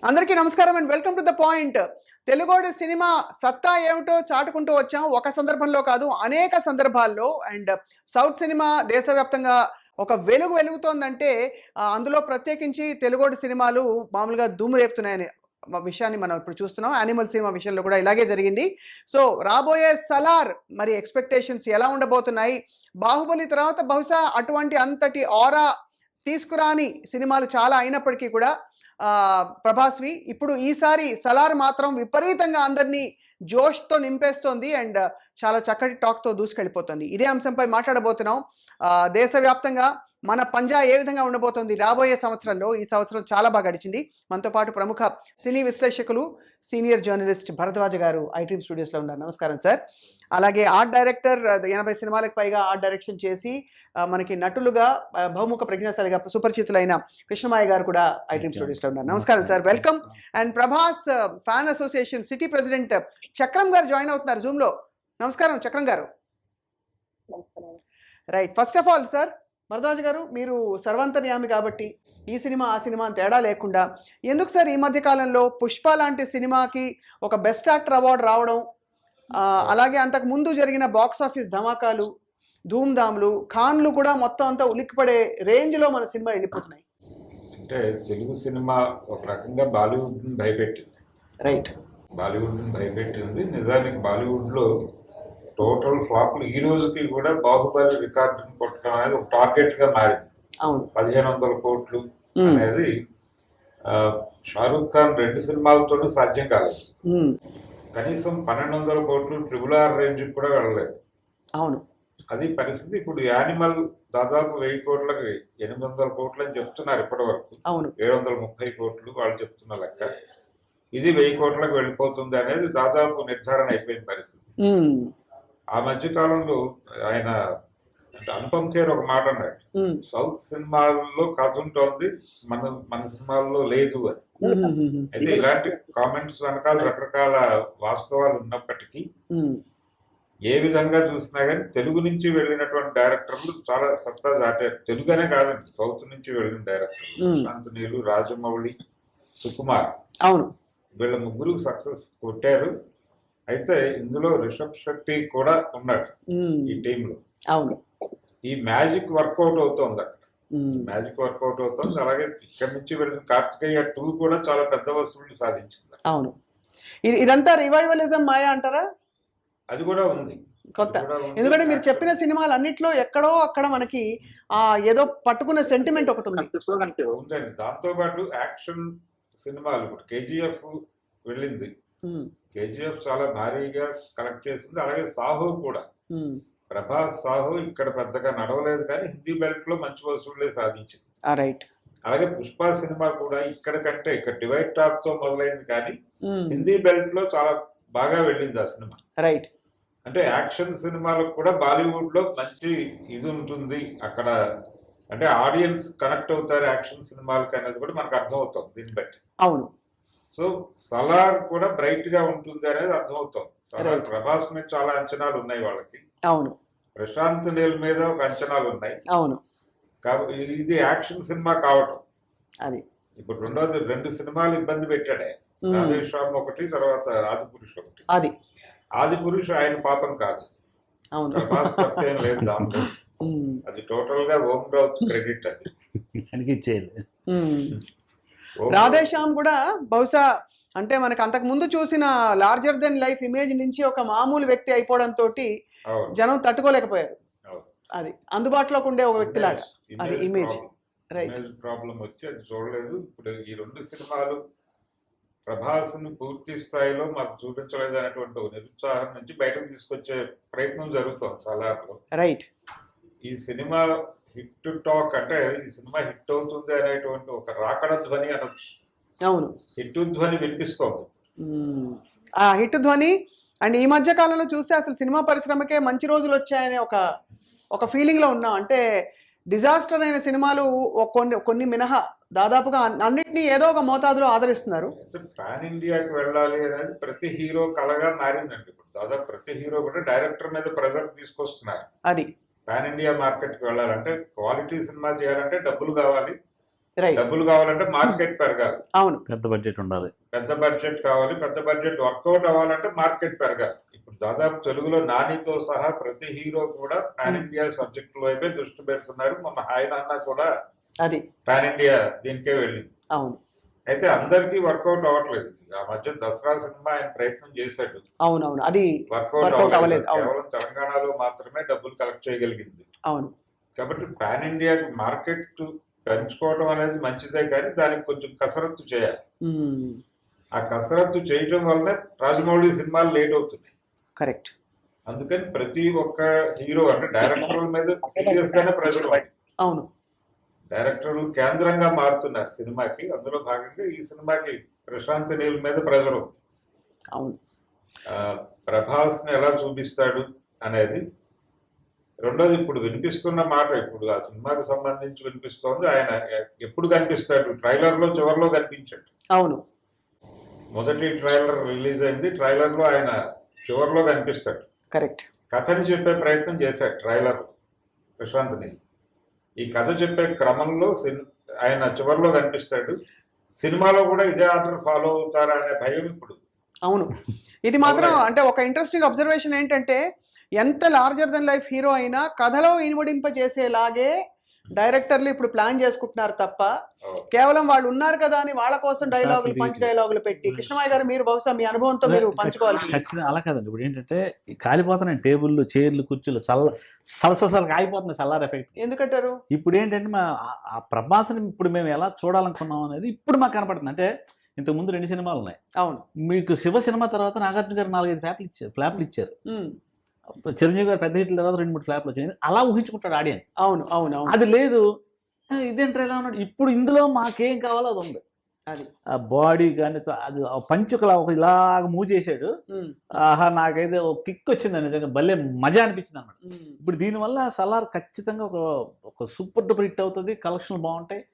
అందరికీ నమస్కారం and welcome to the point. తెలుగోడి సినిమా సత్తా ఏమిటో చాటుకుంటూ వచ్చాం. ఒక సందర్భంలో కాదు, అనేక సందర్భాల్లో. అండ్ సౌత్ సినిమా దేశవ్యాప్తంగా ఒక వెలుగు వెలుగుతోందంటే అందులో ప్రత్యేకించి తెలుగోడి సినిమాలు మామూలుగా దుమ్ము రేపుతున్నాయని విషయాన్ని మనం ఇప్పుడు చూస్తున్నాం. యానిమల్ సినిమా విషయంలో కూడా ఇలాగే జరిగింది. సో రాబోయే సలార్ మరి ఎక్స్పెక్టేషన్స్ ఎలా ఉండబోతున్నాయి? బాహుబలి తర్వాత బహుశా అటువంటి అంతటి ఆరా తీసుకురాని సినిమాలు చాలా అయినప్పటికీ కూడా ప్రభాస్వి ఇప్పుడు ఈసారి సలార్ మాత్రం విపరీతంగా అందరినీ జోష్తో నింపేస్తోంది అండ్ చాలా చక్కటి టాక్తో దూసుకెళ్ళిపోతుంది. ఇదే అంశంపై మాట్లాడబోతున్నాం. దేశవ్యాప్తంగా మన పంజా ఏ విధంగా ఉండబోతోంది రాబోయే సంవత్సరంలో. ఈ సంవత్సరం చాలా బాగా గడిచింది. మనతో పాటు ప్రముఖ సినీ విశ్లేషకులు సీనియర్ జర్నలిస్ట్ భరద్వాజ గారు ఐడ్రీమ్ స్టూడియోస్లో ఉన్నారు. నమస్కారం సార్. అలాగే ఆర్ట్ డైరెక్టర్, 80 సినిమాలకు పైగా ఆర్ట్ డైరెక్షన్ చేసి మనకి నటులుగా బహుముఖ ప్రజ్ఞాశాలిగా సుపరిచితులైన కృష్ణమాయ గారు కూడా ఐడ్రీమ్ స్టూడియోస్లో ఉన్నారు. నమస్కారం sir, welcome. And Prabhas fan association city president చక్రం గారు జాయిన్ అవుతున్నారు జూమ్లో. నమస్కారం చక్రం గారు. Right, first of all sir Bharadwaj గారు, మీరు సర్వాంతర్యామి కాబట్టి ఈ సినిమా ఆ సినిమా అని తేడా లేకుండా ఎందుకు సార్ ఈ మధ్య కాలంలో పుష్ప లాంటి సినిమాకి ఒక బెస్ట్ యాక్టర్ అవార్డు రావడం, అలాగే అంతకు ముందు జరిగిన బాక్స్ ఆఫీస్ ధమాకాలు, ధూమ్ధామ్లు, ఖాన్లు కూడా మొత్తం అంతా ఉలిక్కిపడే రేంజ్లో మన సినిమా వెళ్ళిపోతున్నాయి? అంటే తెలుగు సినిమా ఒక రకంగా బాలీవుడ్ని భయపెట్టింది. రైట్, బాలీవుడ్ని భయపెట్టింది. నిజానికి బాలీవుడ్లో టోటల్ ఫ్లాప్లు ఈ రోజుకి కూడా బాహుబలి రికార్డుని కొట్టడం అనేది ఒక టార్గెట్గా మారింది. 1500 కోట్లు అనేది షారూక్ ఖాన్ 2 సినిమాలతోనూ సాధ్యం కాలేదు. కనీసం 1200 కోట్లు RRR రేంజ్కి కూడా వెళ్ళలేదు. అవును, అది పరిస్థితి. ఇప్పుడు యానిమల్ దాదాపు 1000 కోట్లకి 800 కోట్లు అని చెప్తున్నారు ఇప్పటి వరకు. 730 కోట్లు వాళ్ళు చెప్తున్న లెక్క. ఇది 1000 కోట్లకు వెళ్ళిపోతుంది అనేది దాదాపు నిర్ధారణ అయిపోయిన పరిస్థితి. ఆ మధ్య కాలంలో ఆయన అనుపమ్ ఖేర్ ఒక మాట అన్నాడు, సౌత్ సినిమాల్లో కథ ఉంటుంది, మన సినిమాల్లో లేదు అని. అయితే ఇలాంటి కామెంట్స్ వెనకాల రకరకాల వాస్తవాలు ఉన్నప్పటికీ ఏ విధంగా చూసినా కానీ తెలుగు నుంచి వెళ్ళినటువంటి డైరెక్టర్లు చాలా సత్తా దాటారు. తెలుగునే కాదండి, సౌత్ నుంచి వెళ్ళిన డైరెక్టర్లు శాంతనీలు, రాజమౌళి, సుకుమార్, అవును, వీళ్ళ ముగ్గురు సక్సెస్ కొట్టారు. అయితే ఇందులో రిషబ్ శెట్టి కూడా ఉన్నాడు ఈ టీంలో. అవును, ఈ మ్యాజిక్ వర్కౌట్ అవుతోంది అక్కడ. మ్యాజిక్ వర్కౌట్ అవుతుంది. అలాగే ఇక్కడ నుంచి వెళ్ళిన కార్తికేయ 2 కూడా చాలా పెద్ద వసూళ్లు సాధించింది. అవును, ఇదంతా రివైవలిజం మాయా అంటారా? అది కూడా ఉంది, కొత్త. ఎందుకంటే మీరు చెప్పిన సినిమాలు అన్నిట్లో ఎక్కడో అక్కడ మనకి ఏదో పట్టుకున్న సెంటిమెంట్ ఒకటి ఉందండి. దాంతో పాటు యాక్షన్ సినిమాలు ఇప్పుడు KGF వెళ్ళింది. KGF చాలా భారీగా కలెక్ట్ చేసింది. అలాగే సాహో కూడా, ప్రభాస్ సాహో ఇక్కడ పెద్దగా నడవలేదు కానీ హిందీ బెల్ట్ లో మంచి వసూళ్లే సాధించింది. అలాగే పుష్ప సినిమా కూడా ఇక్కడ కంటే ఇక్కడ డివైడ్ టాప్ తో మొదలైంది కానీ హిందీ బెల్ట్ లో చాలా బాగా వెళ్ళింది ఆ సినిమా. రైట్, అంటే యాక్షన్ సినిమాలకు కూడా బాలీవుడ్ లో మంచి ఇది ఉంటుంది అక్కడ. అంటే ఆడియన్స్ కనెక్ట్ అవుతారు యాక్షన్ సినిమాలకి అనేది కూడా మనకు అర్థం అవుతుంది దీన్ని బట్టి. అవును, సో సలార్ కూడా బ్రైట్ గా ఉంటుంది అనేది అర్థమవుతుంది. సలార్ ప్రభాస్ మీద చాలా అంచనాలు ఉన్నాయి వాళ్ళకి. అవును, ప్రశాంత్ నీల్ మీద ఒక అంచనాలు ఉన్నాయి. అవును, కాబట్టి ఇది యాక్షన్ సినిమా కావటం. అది ఇప్పుడు 2 సినిమాలు ఇబ్బంది పెట్టాడే, రాధేశ్యామ్ ఒకటి, తర్వాత ఆదిపురుష్ ఒకటి. అది ఆదిపురుష్ ఆయన పాపం కాదు, ప్రభాస్ తప్పేం లేదు దాంట్లో. అది టోటల్ గా ఓం రౌత్ క్రెడిట్. అది రాధేశ్యామ్ కూడా బహుశా అంటే మనకు అంతకు ముందు చూసిన లార్జర్ దెన్ లైఫ్ ఇమేజ్ నుంచి ఒక మామూలు వ్యక్తి అయిపోవడంతో జనం తట్టుకోలేకపోయారు. అది అందుబాటులోకి ఉండే ఒక వ్యక్తి లాగా అది ఇమేజ్ ప్రాబ్లం వచ్చి అది చూడలేదు. ఇప్పుడు ఈ 2 సినిమాలు ప్రభాస్ ని పూర్తి స్థాయిలో మాకు చూపించలేదు అనేటువంటి నిరుత్సాహం నుంచి బయటకు తీసుకొచ్చే ప్రయత్నం జరుగుతుంది సలార్లో. రైట్, ఈ సినిమా హిట్ టాక్ అంటే ఈ సినిమా హిట్ అవుతుంది అనేటువంటి ఒక రాకడ ధ్వని అనొచ్చు. అవును, హిట్ ధ్వని వినిపిస్తోంది. ఆ హిట్ ధ్వని. అండ్ ఈ మధ్య కాలంలో చూస్తే అసలు సినిమా పరిశ్రమకే మంచి రోజులు వచ్చాయనే ఒక ఫీలింగ్ లో ఉన్నాం. అంటే డిజాస్టర్ అయిన సినిమాలు కొన్ని మినహా దాదాపుగా అన్నిటినీ ఏదో ఒక మోతాదులో ఆదరిస్తున్నారు. పాన్ ఇండియాకి వెళ్ళాలి అనేది ప్రతి హీరో కలగా మారిందండి. ఇప్పుడు దాదాపు ప్రతి హీరో కూడా డైరెక్టర్ మీద ప్రెజర్ తీసుకొస్తున్నారు. అది పాన్ ఇండియా మార్కెట్కి వెళ్ళాలంటే, క్వాలిటీ సినిమా చేయాలంటే డబ్బులు కావాలి, రైట్. డబ్బులు కావాలంటే మార్కెట్ పెరగాలి, అవును. పెద్ద బడ్జెట్ ఉండాలి, పెద్ద బడ్జెట్ కావాలి, పెద్ద బడ్జెట్ వర్కౌట్ అవ్వాలంటే మార్కెట్ పెరగాలి. ఇప్పుడు దాదాపు తెలుగులో నానితో సహా ప్రతి హీరో కూడా పాన్ ఇండియా సబ్జెక్ట్ వైపే దృష్టి పెడుతున్నారు. మన హాయ్ నాన్న కూడా అది పాన్ ఇండియా దీనికే వెళ్ళింది. అవును అయితే అందరికీ వర్కౌట్ అవ్వట్లేదు. ఆ మధ్య దసరా సినిమా ఆయన ప్రయత్నం చేశాడు, అవునవును, అది వర్కౌట్ వర్కౌట్ అవ్వలేదు. అవ్వలేదు. అవును కేవలం తెలంగాణలో మాత్రమే డబ్బులు కలెక్ట్ చేయగలిగింది. అవును. కాబట్టి పాన్ ఇండియాకి మార్కెట్ పెంచుకోవడం అనేది మంచిదే, కానీ దానికి కొంచెం కసరత్తు చేయాలి. ఆ కసరత్తు చేయటం వల్లనే రాజమౌళి సినిమాలు లేట్ అవుతున్నాయి. కరెక్ట్. అందుకని ప్రతి ఒక్క హీరో అంటే డైరెక్టర్ల మీద సీరియస్ గానే ప్రెజర్ ఉంది. అవును. డైరెక్టర్లు కేంద్రంగా మారుతున్నారు సినిమాకి. అందులో భాగంగా ఈ సినిమాకి ప్రశాంత్ నీల్ మీద ప్రెజర్ ఉంది. అవును. ప్రభాస్ ని ఎలా చూపిస్తాడు అనేది. రెండోది ఇప్పుడు వినిపిస్తున్న మాట, ఇప్పుడు ఆ సినిమాకి సంబంధించి వినిపిస్తోంది, ఆయన ఎప్పుడు కనిపిస్తాడు? ట్రైలర్ లో చివరిలో కనిపించాడు. అవును. మొదటి ట్రైలర్ రిలీజ్ అయింది, ట్రైలర్ లో ఆయన చివరిలో కనిపిస్తాడు. కరెక్ట్. కథని చెప్పే ప్రయత్నం చేశాడు ట్రైలర్ ప్రశాంత్ నీల్. ఈ కథ చెప్పే క్రమంలో ఆయన చివరిలో కనిపిస్తాడు. సినిమాలో కూడా ఇదే ఆర్డర్ ఫాలో అవుతారా అనే భయం ఇప్పుడు. అవును. ఇది మాత్రం అంటే ఒక ఇంట్రెస్టింగ్ అబ్జర్వేషన్ ఏంటంటే, ఎంత లార్జర్ దెన్ లైఫ్ హీరో అయినా కథలో ఇనుమడింపజేసేలాగే డైరెక్టర్లు ఇప్పుడు ప్లాన్ చేసుకుంటున్నారు తప్ప, కేవలం వాళ్ళు ఉన్నారు కదా అని వాళ్ళ కోసం డైలాగులు పంచ్ డైలాగులు పెట్టి. కృష్ణమయ్య గారు, మీరు బహుశా మీ అనుభవంతో మీరు పంచుకోవాలి. ఖచ్చితంగా అలా కాదండి. ఇప్పుడు ఏంటంటే కాలిపోతున్నాయి టేబుల్లు, చైర్లు, కుర్చీలు, సలసలు కాలిపోతున్నాయి, సల్లార్ ఎఫెక్ట్. ఎందుకంటారు? ఇప్పుడు ఏంటంటే ఆ ప్రభాస్ని ఇప్పుడు మేము ఎలా చూడాలనుకున్నాం అనేది ఇప్పుడు మాకు కనపడుతుంది. అంటే ఇంతకు ముందు 2 సినిమాలు ఉన్నాయి. అవును. మీకు శివ సినిమా తర్వాత నాగార్జున గారు 4-5 ఫ్లాప్లు ఇచ్చారు. చిరంజీవి గారు పెద్ద హిట్ల తర్వాత 2-3 ఫ్లాప్లు వచ్చింది. అలా ఊహించుకుంటాడు ఆడియన్స్. అవును అవును. అది లేదు, ఇదేంటే ఎలా ఉన్నాడు. ఇప్పుడు ఇందులో మాకేం కావాలో అది ఉంది. అది ఆ బాడీ కానీ అది పంచుకలా ఒక ఇలాగ మూవ్ చేశాడు. ఆహా, నాకైతే ఒక కిక్ వచ్చింది, నిజంగా భలే మజా అనిపించింది అనమాట. ఇప్పుడు దీనివల్ల సలార్ ఖచ్చితంగా ఒక సూపర్ డూపర్ హిట్ అవుతుంది, కలెక్షన్లు బాగుంటాయి.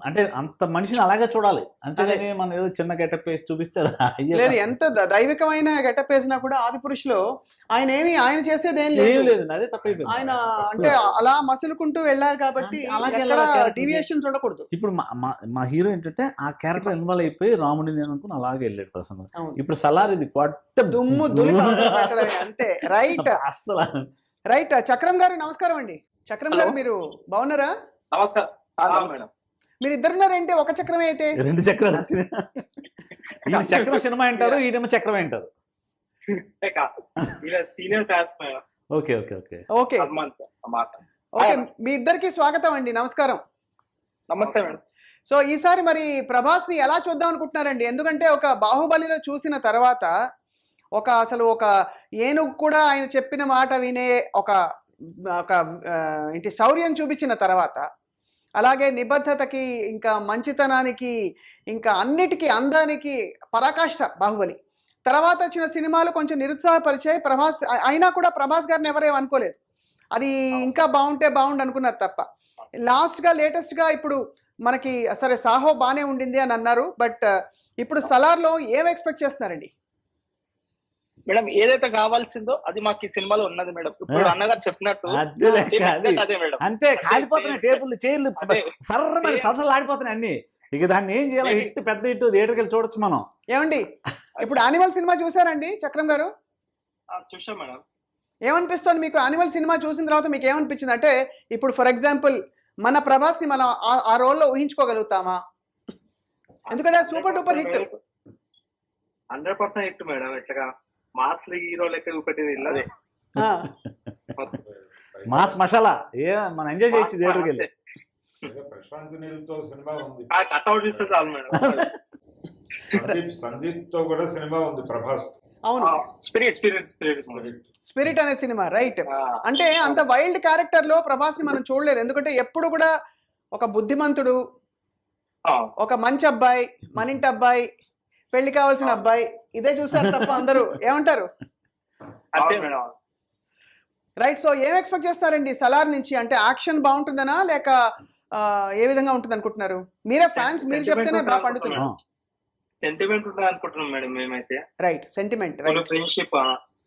అంటే అంత మనిషిని అలాగే చూడాలి, అంతేగాని మనం ఏదో చిన్న గెటప్ వేసి చూపిస్తే లేదు. ఎంత దైవికమైన గెటప్ వేసినా కూడా ఆది పురుషులో ఆయన చేసేది ఏం లేదు. అదే తప్పైపోయింది. ఆయన అంటే అలా మసులుకుంటూ వెళ్ళాలి కాబట్టి డీవియేషన్స్ ఉండకూడదు. ఇప్పుడు మా హీరో ఏంటంటే ఆ క్యారెక్టర్ ఇన్వాల్వ్ అయిపోయి రాముడిని నేను అనుకుని అలాగే వెళ్ళాడు ప్రసంగం. ఇప్పుడు సలార్ ఇది కొత్త దుమ్ము అంతే. రైట్, అస్సలు రైట్. చక్రం గారు నమస్కారం అండి. చక్రం గారు, మీరు బాగున్నారా? నమస్కారం. మీరు ఇద్దరున్నారేంటి? ఒక చక్రమే అయితే 2 చక్రాలు వచ్చినాయి. ఈ చక్రం సినిమా అంటారు, ఈయనేమో చక్రం అంటారు. Senior class. Okay okay okay okay okay. మీ ఇద్దరికి స్వాగతం అండి. నమస్కారం. నమస్తే మేడం. సో ఈసారి మరి ప్రభాస్ ని ఎలా చూద్దాం అనుకుంటున్నారండి? ఎందుకంటే ఒక బాహుబలిలో చూసిన తర్వాత అసలు ఒక ఏనుగు కూడా ఆయన చెప్పిన మాట వినే ఒక ఏంటి శౌర్యం చూపించిన తర్వాత, అలాగే నిబద్ధతకి, ఇంకా మంచితనానికి, ఇంకా అన్నిటికీ అందానికి పరాకాష్ట బాహుబలి. తర్వాత వచ్చిన సినిమాలు కొంచెం నిరుత్సాహపరిచాయి. ప్రభాస్ అయినా కూడా ప్రభాస్ గారిని ఎవరేం అనుకోలేదు. అది ఇంకా బాగుంటే బాగుండు అనుకున్నారు తప్ప. లాస్ట్గా లేటెస్ట్గా ఇప్పుడు మనకి సరే సాహో బాగానే ఉండింది అని అన్నారు, బట్ ఇప్పుడు సలార్లో ఏం ఎక్స్పెక్ట్ చేస్తున్నారండి? మేడం, ఏదైతే కావాల్సిందో అది మాకు ఈ సినిమాలో ఉన్నది మేడం. ఇప్పుడు అన్నగారు చెప్పినట్టు అదే మేడం. అంతే, కాలిపోతున్నాయి టేబుల్, చైర్లు సర్రమని సలసలు ఆడిపోతున్నాయి అన్ని. ఇక దాన్ని ఏం చేయాలి? హిట్, పెద్ద హిట్, థియేటర్కి వెళ్ళి చూడొచ్చు మనం. ఏమండి, ఇప్పుడు యానిమల్ సినిమా చూసారండి చక్రం గారు? చూసాం మేడం. ఏమనిపిస్తుంది మీకు? యానిమల్ సినిమా చూసిన తర్వాత మీకు ఏమనిపించింది? అంటే ఇప్పుడు ఫర్ ఎగ్జాంపుల్ మన ప్రభాస్ ని మనం ఆ రోల్లో ఊహించుకోగలుగుతామా? ఎందుకంటే super duper hit, 100% hit madam. ఇట్లా మాస్ హీరో లెక్క చూపెట్టేది ఇల్లదే. మాస్ మసాలా మనం ఎంజాయ్ చేయొచ్చు థియేటర్కి వెళ్ళి. ప్రశాంత్ నీల్తో సినిమా ఉంది, కట్అవుట్ చూస్తే చాలు మేడం. సందీప్ తో కూడా సినిమా ఉంది ప్రభాస్. అవును, స్పిరిట్ అనే సినిమా. రైట్. అంటే అంత వైల్డ్ క్యారెక్టర్ లో ప్రభాస్ ని మనం చూడలేదు. ఎందుకంటే ఎప్పుడు కూడా ఒక బుద్ధిమంతుడు, ఒక మంచి అబ్బాయి, మనింటి అబ్బాయి, పెళ్లి కావాల్సిన అబ్బాయి, ఇదే చూసారు తప్ప అందరూ. ఏమంటారు? రైట్. సో ఏం ఎక్స్పెక్ట్ చేస్తారండి సలార్ నుంచి? అంటే యాక్షన్ బాగుంటుందనా, లేక ఏ విధంగా ఉంటుంది అనుకుంటున్నారు? మీరే ఫ్యాన్స్, మీరు చెప్తేనే బాగా పండుతున్నారు. సెంటిమెంట్ ఉంటుంది అనుకుంటున్నాం మేడం మేమైతే. Right, sentiment. ఫ్రెండ్షిప్,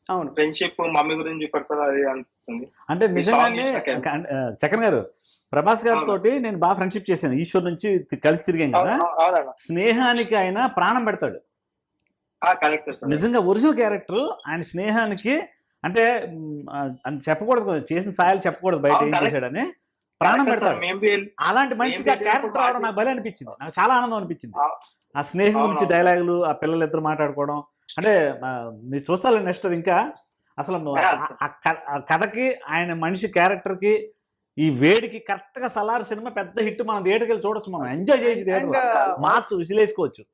అవును, ఫ్రెండ్షిప్ మమ్మీ గురించి పెడతారు అది అనిపిస్తుంది. అంటే నిజంగానే చక్రన్ గారు, ప్రభాస్ గారితో నేను బాగా ఫ్రెండ్షిప్ చేశాను. ఈశ్వర్ నుంచి కలిసి తిరిగాం కదా. స్నేహానికి ఆయన ప్రాణం పెడతాడు. నిజంగా ఒరిజినల్ క్యారెక్టర్ ఆయన స్నేహానికి అంటే చెప్పకూడదు, చేసిన సాయాలు చెప్పకూడదు బయట ఏం చేశాడని, ప్రాణం పెడతాడు. అలాంటి మనిషికి ఆ క్యారెక్టర్ రావడం నాకు భలే అనిపించింది, నాకు చాలా ఆనందం అనిపించింది. ఆ స్నేహం గురించి డైలాగులు, ఆ పిల్లలు ఇద్దరు మాట్లాడుకోవడం, అంటే మీరు చూస్తారు నెక్స్ట్ అది ఇంకా అసలు ఆ కథకి ఆయన మనిషి క్యారెక్టర్కి ఈ వేడికి కరెక్ట్ గా సలార్ సినిమా పెద్ద హిట్. మనం థియేటర్కి వెళ్ళి చూడొచ్చు, మనం ఎంజాయ్ చేసి థియేటర్ మాస్ విసిలేసుకోవచ్చు.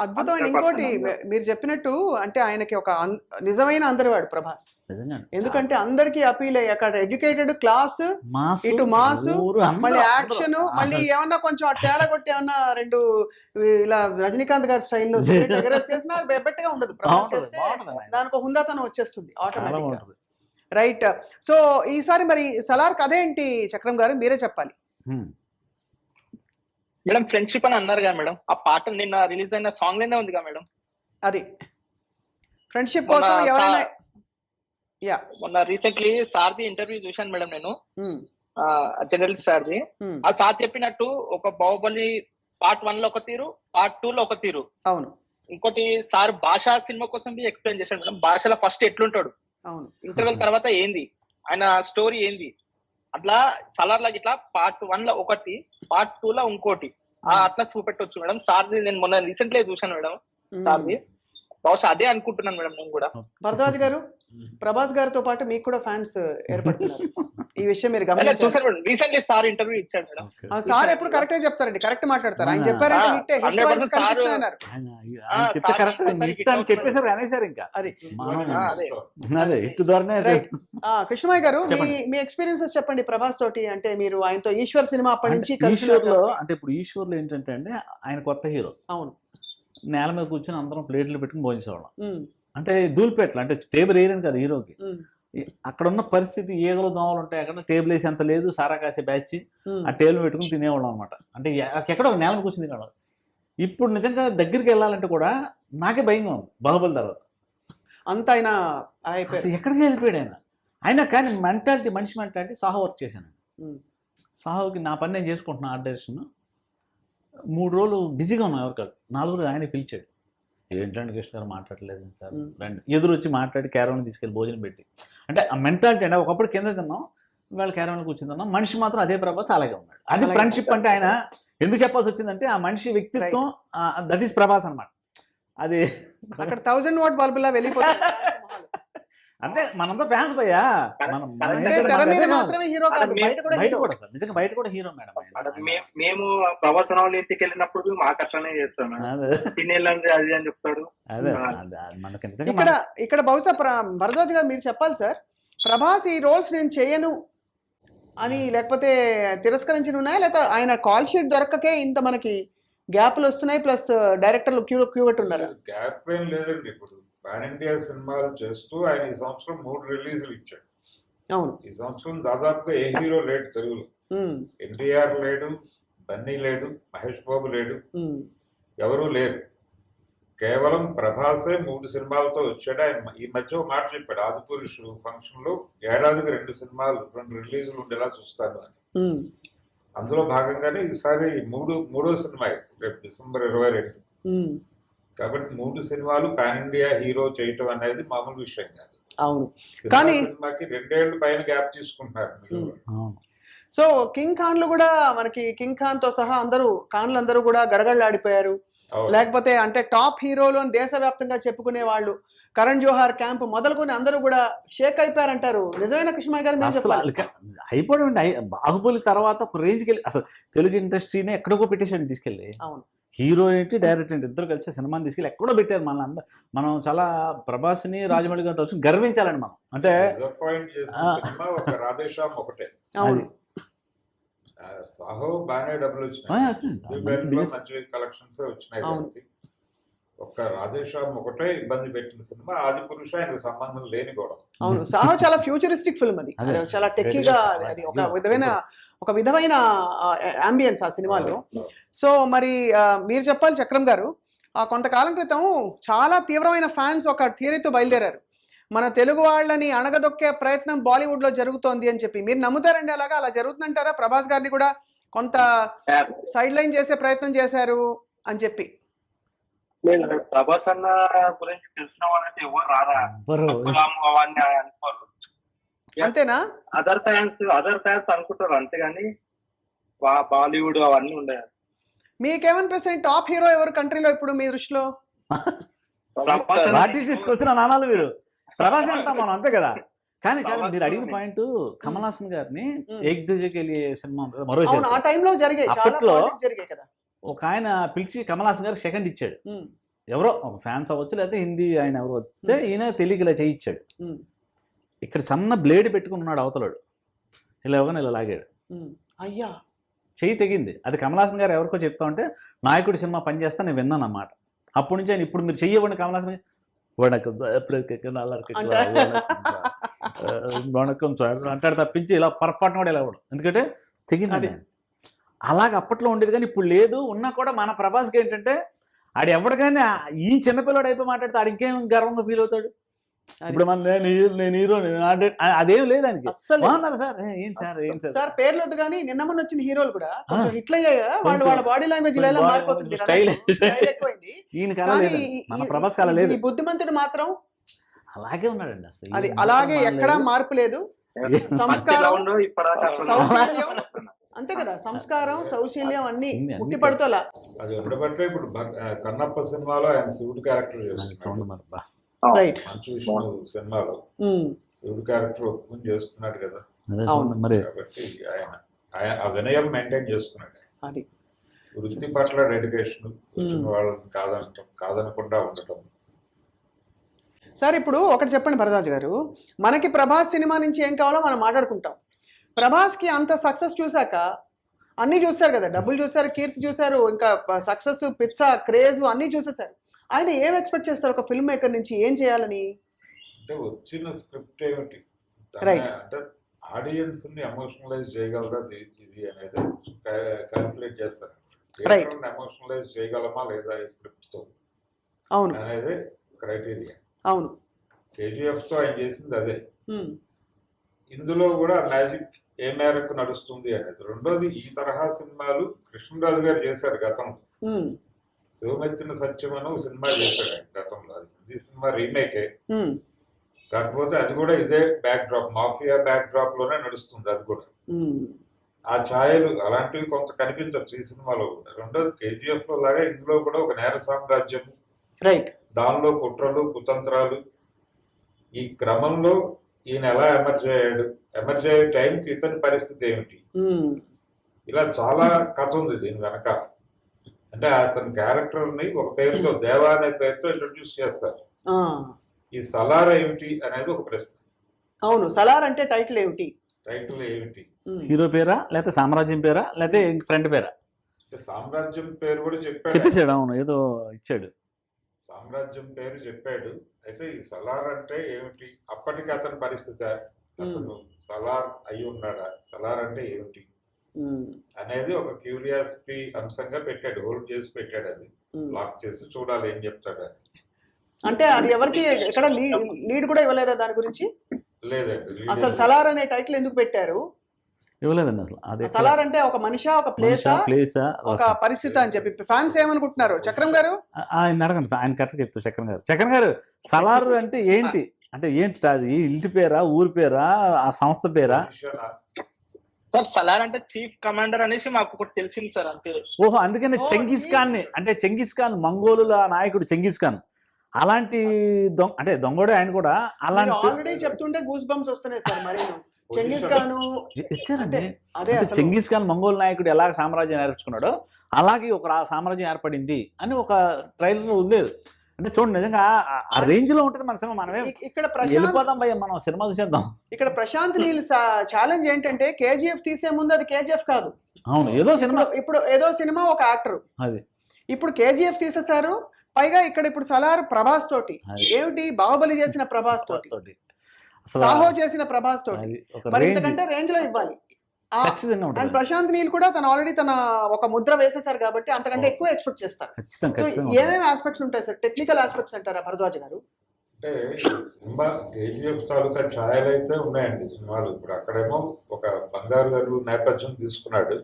అద్భుతం. ఇంకోటి మీరు చెప్పినట్టు అంటే ఆయనకి ఒక నిజమైన అందరివాడు ప్రభాస్, ఎందుకంటే అందరికి అపీల్ అయ్యి అక్కడ ఎడ్యుకేటెడ్ క్లాస్, ఇటు మాస్, మళ్ళీ యాక్షన్, మళ్ళీ ఏమన్నా కొంచెం ఆ తేడా కొట్టి ఏమన్నా రెండు ఇలా రజనీకాంత్ గారి స్టైల్లో చేసినా బెబ్బెట్టుగా ఉండదు. ప్రభాస్ చేస్తే దానికి ఒక హుందాతనం వచ్చేస్తుంది ఆటోమేటిక్ గా. రైట్. సో ఈసారి మరి సలార్ కథ ఏంటి చక్రం గారు, మీరే చెప్పాలి. మేడం ఫ్రెండ్షిప్ అని అన్నారు కదా మేడం, ఆ పాట నిన్న రిలీజ్ అయిన సాంగ్ లోనే ఉంది కదా మేడం. అది ఫ్రెండ్షిప్ కోసం ఎవరైనా. మొన్న రీసెంట్లీ సార్ది ఇంటర్వ్యూ చూశాను మేడం నేను, జర్నలిస్ట్ సార్ది. ఆ సార్ చెప్పినట్టు ఒక బాహుబలి పార్ట్ 1 లో ఒక తీరు, పార్ట్ 2 లో ఒక తీరు. అవును. ఇంకోటి సార్ భాష సినిమా కోసం బి ఎక్స్ప్లెయిన్ చేశాడు మేడం. భాషలో ఫస్ట్ ఎట్లుంటాడు, అవును, ఇంటర్వెల్ తర్వాత ఏంది, ఆయన స్టోరీ ఏంది, అట్లా సలార్ లాగా ఇట్లా పార్ట్ 1 లో ఒకటి, పార్ట్ 2 లో ఇంకోటి, అట్లా చూపెట్టవచ్చు మేడం. సార్ది నేను మొన్న రీసెంట్లీ చూశాను మేడం సార్ది. బహుశా అదే అనుకుంటున్నాను మేడం నేను కూడా. భరద్వాజ్ గారు, ప్రభాస్ గారితో పాటు మీకు కూడా ఫ్యాన్స్ ఏర్పడుతున్నారు, ఈ విషయం మీరు గమనించారు. చూసాను మేడం, రీసెంట్లీ సార్ ఇంటర్వ్యూ ఇచ్చాడు మేడం. సార్ ఎప్పుడు కరెక్ట్ గా చెప్తారండి, కరెక్ట్ మాట్లాడతారు. ఆయన చెప్పారంటే చెప్పేసారు అనేసారు ఇంకా. అది అదే హిట్ ద్వారానే. కృష్ణమయ్య గారు, మీ ఎక్స్పీరియన్సెస్ చెప్పండి ప్రభాస్ తోటి. అంటే మీరు ఆయనతో ఈశ్వర్ సినిమా అప్పటి నుంచి. ఈశ్వర్ లో అంటే ఇప్పుడు ఈశ్వర్ లో ఏంటంటే అండి ఆయన కొత్త హీరో. అవును. నేల మీద కూర్చొని అందరం ప్లేట్లు పెట్టుకుని భోజేసేవాళ్ళం. అంటే ధూళిపేటలు, అంటే టేబుల్ వేయలేని కదా హీరోకి. అక్కడ ఉన్న పరిస్థితి ఈగలు దోమలు ఉంటాయి, అక్కడ టేబుల్ వేసి అంత లేదు, సారా కాసే బ్యాచ్ ఆ టేబుల్ పెట్టుకుని తినేవాళ్ళం అనమాట. అంటే ఎక్కడో నేల మీద కూర్చుని తినేవాళ్ళం. ఇప్పుడు నిజంగా దగ్గరికి వెళ్ళాలంటే కూడా నాకే భయంగా ఉంది బాహుబలి తర్వాత. అంత ఆయన ఎక్కడికి వెళ్ళిపోయాడు ఆయన కానీ మెంటాలిటీ, మనిషి మెంటాలిటీ. సాహో వర్క్ చేశాను. సాహోకి నా పని నేను చేసుకుంటున్నాను, ఆర్ట్ డైరెక్షన్. 3 రోజులు బిజీగా ఉన్నాం, ఎవరు కాదు. 4 ఆయన పిలిచాడు. ఏంటంటే కృష్ణ గారు మాట్లాడలేదు సార్, రండి. ఎదురు వచ్చి మాట్లాడి క్యారవాన్ తీసుకెళ్ళి భోజనం పెట్టి. అంటే ఆ మెంటాలిటీ అంటే ఒకప్పుడు కింద తిన్నాం, ఇవాళ క్యారవాన్ కూర్చుని తిన్నాం. మనిషి మాత్రం అదే ప్రభాస్ అలాగే ఉన్నాడు. అది ఫ్రెండ్షిప్ అంటే. ఆయన ఎందుకు చెప్పాల్సి వచ్చిందంటే ఆ మనిషి వ్యక్తిత్వం, దట్ ఈస్ ప్రభాస్ అనమాట. అది అక్కడ 1000 వాట్ బల్బులా వెళ్ళిపోతుంది. అంతే, మనంతా ఫ్యాన్స్ భయ్యా. బయట కూడా సార్ నిజంగా బయట కూడా హీరో మేడం. మేము ప్రభాస్ రావుల ఇంటికి వెళ్ళినప్పుడు మాకు అట్లనే చేస్తాం, తినేళ్ళండి అది అని చెప్తాడు. ఇక్కడ బహుశా భరద్వాజ్ గారు మీరు చెప్పాలి సార్, ప్రభాస్ ఈ రోల్స్ నేను చేయను అని లేకపోతే తిరస్కరించి ఉన్నాయా, లేకపోతే ఆయన కాల్ షీట్ దొరకకే ఇంత మనకి గ్యాప్లు వస్తున్నాయి, ప్లస్ డైరెక్టర్లు క్యూ కట్టున్నారు? గ్యాప్ ఏం లేదండి. ఇప్పుడు పాన్ ఇండియా సినిమాలు చేస్తూ ఆయన ఈ సంవత్సరం 3 రిలీజులు ఇచ్చాడు. అవును. ఈ సంవత్సరం దాదాపుగా ఏ హీరో లేడు తెలుగులో. ఎన్టీఆర్ లేడు, బన్నీ లేడు, మహేష్ బాబు లేడు, ఎవరూ లేరు. కేవలం ప్రభాసే 3 సినిమాలతో వచ్చాడు. ఆయన ఈ మధ్య మాట చెప్పాడు, ఆదిపురుషు ఫంక్షన్ లో ఏడాదికి 2 సినిమాలు 2 రిలీజులు ఉండేలా చూస్తాను అని. అందులో భాగంగానే ఈసారి మూడో సినిమా రేపు డిసెంబర్ 22. కాబట్టి 3 సినిమాలు పాన్ ఇండియా హీరో చేయటం అనేది మామూలు విషయం కాదు. అవును. కానీ సినిమాకి 2 ఏళ్ల పైన గ్యాప్ తీసుకుంటున్నారు. సో కింగ్ ఖాన్లు కూడా మనకి, కింగ్ ఖాన్ తో సహా ఖాన్లందరూ కూడా గడగడలాడిపోయారు. లేకపోతే అంటే టాప్ హీరోలు దేశవ్యాప్తంగా చెప్పుకునే వాళ్ళు, కరణ్ జోహార్ క్యాంప్ మొదలుకొని అందరూ కూడా షేక్ అయిపోయారంటారు. నిజమైన కృష్ణమయ్య గారు అయిపోవడం. బాహుబలి తర్వాత ఒక రేంజ్కి వెళ్ళి అసలు తెలుగు ఇండస్ట్రీనే ఎక్కడికో పెట్టేసాడు తీసుకెళ్ళి. అవును. హీరో ఏంటి, డైరెక్టర్ ఏంటి, ఇద్దరు కలిసి సినిమాని తీసుకెళ్ళి ఎక్కడో పెట్టారు. మనం చాలా ప్రభాస్ని, రాజమౌళి గారితో వచ్చి గర్వించాలండి మనం. అంటే సాహో బాగానే డబ్బులు వచ్చినాయి, కలెక్షన్స్ వచ్చినాయి. ఒక్క రాధేశ్యామ్ ఒకటే ఇబ్బంది పెట్టిన సినిమా ఆదిపురుష, ఆయనకు సంబంధం లేని కూడా. అవును. సాహో చాలా ఫ్యూచరిస్టిక్ ఫిల్మ్, అది చాలా టెక్కీగా, అది ఒక విధమైన అంబియన్స్ ఆ సినిమాలో. సో మరి మీరు చెప్పాలి చక్రం గారు, కొంతకాలం క్రితం చాలా తీవ్రమైన ఫ్యాన్స్ ఒక థియరీతో బయలుదేరారు. మన తెలుగు వాళ్ళని అణగదొక్కే ప్రయత్నం బాలీవుడ్ లో జరుగుతోంది అని చెప్పి మీరు నమ్ముతారండి? అలాగా అలా జరుగుతుందంటారా? ప్రభాస్ గారిని కూడా కొంత సైడ్ లైన్ చేసే ప్రయత్నం చేశారు అని చెప్పి. ప్రభాస్ అన్న గురించి తెలిసిన వాళ్ళంటే ఎవరు రారా, అవన్నీ అనుకోరు. అంతేనా? అదర్ ఫ్యాన్స్ అనుకుంటారు అంతేగాని బాలీవుడ్ అవన్నీ ఉండేవి. మీకేమనిపిస్తుంది టాప్ హీరో ఎవరు కంట్రీలో ఇప్పుడు మీ దృష్టిలో? వాట్ ఈస్ దిస్ క్వశ్చన్ అనాలి మీరు? ప్రభాస్ అంటాం మనం, అంతే కదా. కానీ కాదు, మీరు అడిగిన పాయింట్ కమల్ హాసన్ గారిని ఏక్ దూజేకి సినిమా మరో ఆ టైంలో జరిగాయి, అప్పట్లో జరిగాయి కదా. ఒక ఆయన పిలిచి కమల్ హాసన్ గారు సెకండ్ ఇచ్చాడు. ఎవరో ఒక ఫ్యాన్స్ అవ్వచ్చు, లేకపోతే హిందీ ఆయన ఎవరో వస్తే ఈయన తెలియక ఇలా చేయించాడు. ఇక్కడ సన్న బ్లేడ్ పెట్టుకుని ఉన్నాడు అవతలాడు, ఇలా ఇవ్వగానే ఇలా లాగాడు, అయ్యా చెయ్యి తెగింది. అది కమల్ హాసన్ గారు ఎవరికో చెప్తా ఉంటే నాయకుడి సినిమా పని చేస్తా నేను విన్నాను అన్నమాట. అప్పటి నుంచి ఆయన ఇప్పుడు మీరు చెయ్యవ్వండి కమల్ హాసన్ వణకం వణకం అంటాడు తప్పించి ఇలా పొరపాటున కూడా ఇలా ఇవ్వడం, ఎందుకంటే తెగింది. అలాగ అప్పట్లో ఉండేది, కానీ ఇప్పుడు లేదు. ఉన్నా కూడా మన ప్రభాస్కి ఏంటంటే ఆడు ఎవరికైనా ఈ చిన్నపిల్లడు అయిపోయి మాట్లాడితే ఆడు ఇంకేం గర్వంగా ఫీల్ అవుతాడు. ఇప్పుడు మన నేను హీరో అదేం లేదు ఆయనకి. బాగున్నారు సార్, ఏం సార్ ఏం సార్ పేర్లు వద్దు కానీ నిన్న మొన్న వచ్చిన హీరోలు కూడా హిట్ అయ్యాయి. వాళ్ళ బాడీ లాంగ్వేజ్ ఇలా మారిపోతుంది, ఈయన కళ లేదు, మన ప్రభాస్ కళ లేదు. బుద్ధిమంతుడు మాత్రం అలాగే ఉన్నాడండి అసలు. అది అలాగే ఎక్కడా మార్పు లేదు. సంస్కారం అంతే కదా, సంస్కారం సౌశల్యం అన్ని ముట్టి పడుతోలా. అది ఉండబట్టే ఇప్పుడు కన్నప్ప సినిమాలో ఆయన శివుడు క్యారెక్టర్ చేస్తున్నాడు. రైట్, మంచు విష్ణు సినిమాలో శివుడు క్యారెక్టర్ ఒప్పుకుని చేస్తున్నాడు కదా. మరి కాబట్టి ఆయన ఆ వినయం మెయింటైన్ చేస్తున్నాడు. అది వృత్తి పట్ల డెడికేషన్, వచ్చిన వాళ్ళని కాదనకుండా ఉండటం. సార్ ఇప్పుడు ఒకటి చెప్పండి భరద్వాజ్ గారు, మనకి ప్రభాస్ సినిమా నుంచి ఏం కావాలో మనం మాట్లాడుకుంటాం. ప్రభాస్కి అంత సక్సెస్ చూసాక అన్నీ చూస్తారు కదా, డబ్బులు చూసారు, కీర్తి చూసారు, ఇంకా సక్సెస్, పిచ్చ, క్రేజ్ అన్నీ చూసేసారు. ఆయన ఏం ఎక్స్పెక్ట్ చేస్తారు ఒక ఫిల్మ్ మేకర్ నుంచి, ఏం చేయాలని? అంటే వచ్చిన స్క్రిప్ట్ ఏమిటి, అంటే ఆడియన్స్ ని ఎమోషనలైజ్ చేయగలరా ఇది అనేది క్యాల్కులేట్ చేస్తారు. ఎమోషనలైజ్ చేయగలమా లేదా ఈ స్క్రిప్ట్ తో అనేది క్రైటీరియా. అవును, కేజీఎఫ్ తో ఆయన చేసింది అదే. ఇందులో కూడా మ్యాజిక్ ఏ మేరకు నడుస్తుంది అనేది. రెండోది, ఈ తరహా సినిమాలు కృష్ణరాజు గారు చేశారు గతంలో. శివమెత్తిన సత్యం అని ఒక సినిమా చేశాడు ఆయన గతంలో. అది సినిమా రీమేకే, కాకపోతే అది కూడా ఇదే back drop, mafia back drop లోనే నడుస్తుంది. అది కూడా ఆ ఛాయలు అలాంటివి కొంత కనిపించవచ్చు ఈ సినిమాలో కూడా. రెండోది, కేజీఎఫ్ లో లాగా ఇందులో కూడా ఒక నేర సామ్రాజ్యం, దానిలో కుట్రలు, కుతంత్రాలు, ఈ క్రమంలో ఈయన ఎలా ఎమర్జ్ అయ్యే టైంకి ఇతని పరిస్థితి ఏమిటి, ఇలా చాలా కథ ఉంది దీని వెనక. అంటే అతని క్యారెక్టర్ ని ఒక పేరుతో, దేవా అనే పేరుతో ఇంట్రొడ్యూస్ చేస్తారు. ఈ సలార్ ఏమిటి అనేది ఒక ప్రశ్న. అవును, సలార్ అంటే టైటిల్ ఏమిటి? హీరో పేరా, లేకపోతే సామ్రాజ్యం పేరా, లేకపోతే ఫ్రెండ్ పేరా? సామ్రాజ్యం పేరు కూడా చెప్పాడు. అవును, ఏదో ఇచ్చాడు, సామ్రాజ్యం పేరు చెప్పాడు. అయితే ఈ సలార్ అంటే ఏమిటి, అప్పటికి అతని పరిస్థితి, అతను సలార్ అయి ఉన్నాడా, సలార్ అంటే ఏమిటి అనేది ఒక క్యూరియాసిటీ అంశంగా పెట్టాడు, హోల్డ్ చేసి పెట్టాడు. అది లాక్ చేసి చూడాలి ఏం చెప్తాడు అని. అంటే అది ఎవరికి ఎక్కడ లీడ్ కూడా ఇవ్వలేదా దాని గురించి? లేదండి. అసలు సలార్ అనే టైటిల్ ఎందుకు పెట్టారు? ఇవ్వలేదండి అసలు. అదే సలార్ అంటే ఒక మనిషా, ఒక ప్లేసా, ఒక పరిస్థితి అని చెప్పి ఫ్యాన్స్ ఏమనుకుంటున్నారు? చక్రం గారు ఆయన అడగండి, ఆయన కరెక్ట్ చెప్తారు. చక్రం గారు సలార్ అంటే ఏంటి, అంటే ఏంటి, అది ఇంటి పేరా, ఊరి పేరా, ఆ సంస్థ పేరా? సార్ సలార్ అంటే చీఫ్ కమాండర్ అనేసి మాకు ఒకటి తెలిసింది సార్, అంతే. ఓహో, అందుకని చెంగిస్ ఖాన్ ని, అంటే చెంగిస్ ఖాన్ మంగోలుల నాయకుడు చెంగిస్ ఖాన్ అలాంటి అంటే దొంగడే ఆయన కూడా. అలాంటి ఆల్రెడీ చెప్తుంటే గూస్ బంప్స్ వస్తున్నాయి సార్. మరి చెంగిస్ ఖాన్ అదే, చెంగిస్ ఖాన్ మంగోల్ నాయకుడు ఎలా సామ్రాజ్యం ఏర్పరచుకున్నాడో అలాగే ఒక సామ్రాజ్యం ఏర్పడింది అని ఒక ట్రైలర్ ఉండేది. అంటే చూడండి, నిజంగా ఆ రేంజ్ లో ఉంటుంది మన సినిమా. మనమే ఇక్కడ వెళ్ళిపోదాం భయ్య, మనం సినిమా చూసేద్దాం. ఇక్కడ ప్రశాంత్ నీల్ ఛాలెంజ్ ఏంటంటే కేజీఎఫ్ తీసే ముందు అది కేజీఎఫ్ కాదు. అవును, ఏదో సినిమా, ఇప్పుడు ఏదో సినిమా, ఒక యాక్టర్. అది ఇప్పుడు కేజీఎఫ్ తీసేశారు. పైగా ఇక్కడ ఇప్పుడు సలార్ ప్రభాస్ తోటి, ఏమిటి బాహుబలి చేసిన ప్రభాస్ తోటి, సాహో చేసిన ప్రభాస్ తోటి, మరి ఇంతకంటే రేంజ్ లో ఇవ్వాలి. అండ్ ప్రశాంత్ నీల్ కూడా తను ఆల్రెడీ తన ఒక ముద్ర వేసేసారు కాబట్టి అంతకంటే ఎక్కువ ఎక్స్పెక్ట్ చేస్తారు. ఏమేమి ఆస్పెక్ట్స్ ఉంటాయి సార్? టెక్నికల్ ఆస్పెక్ట్స్ అంటారా భరద్వాజ్ గారు? అంటే సినిమా కేజీఎఫ్ తాలూకా ఛాయలు అయితే ఉన్నాయండి సినిమాలు. ఇప్పుడు అక్కడేమో ఒక బంగారు గారు నేపథ్యం తీసుకున్నాడు,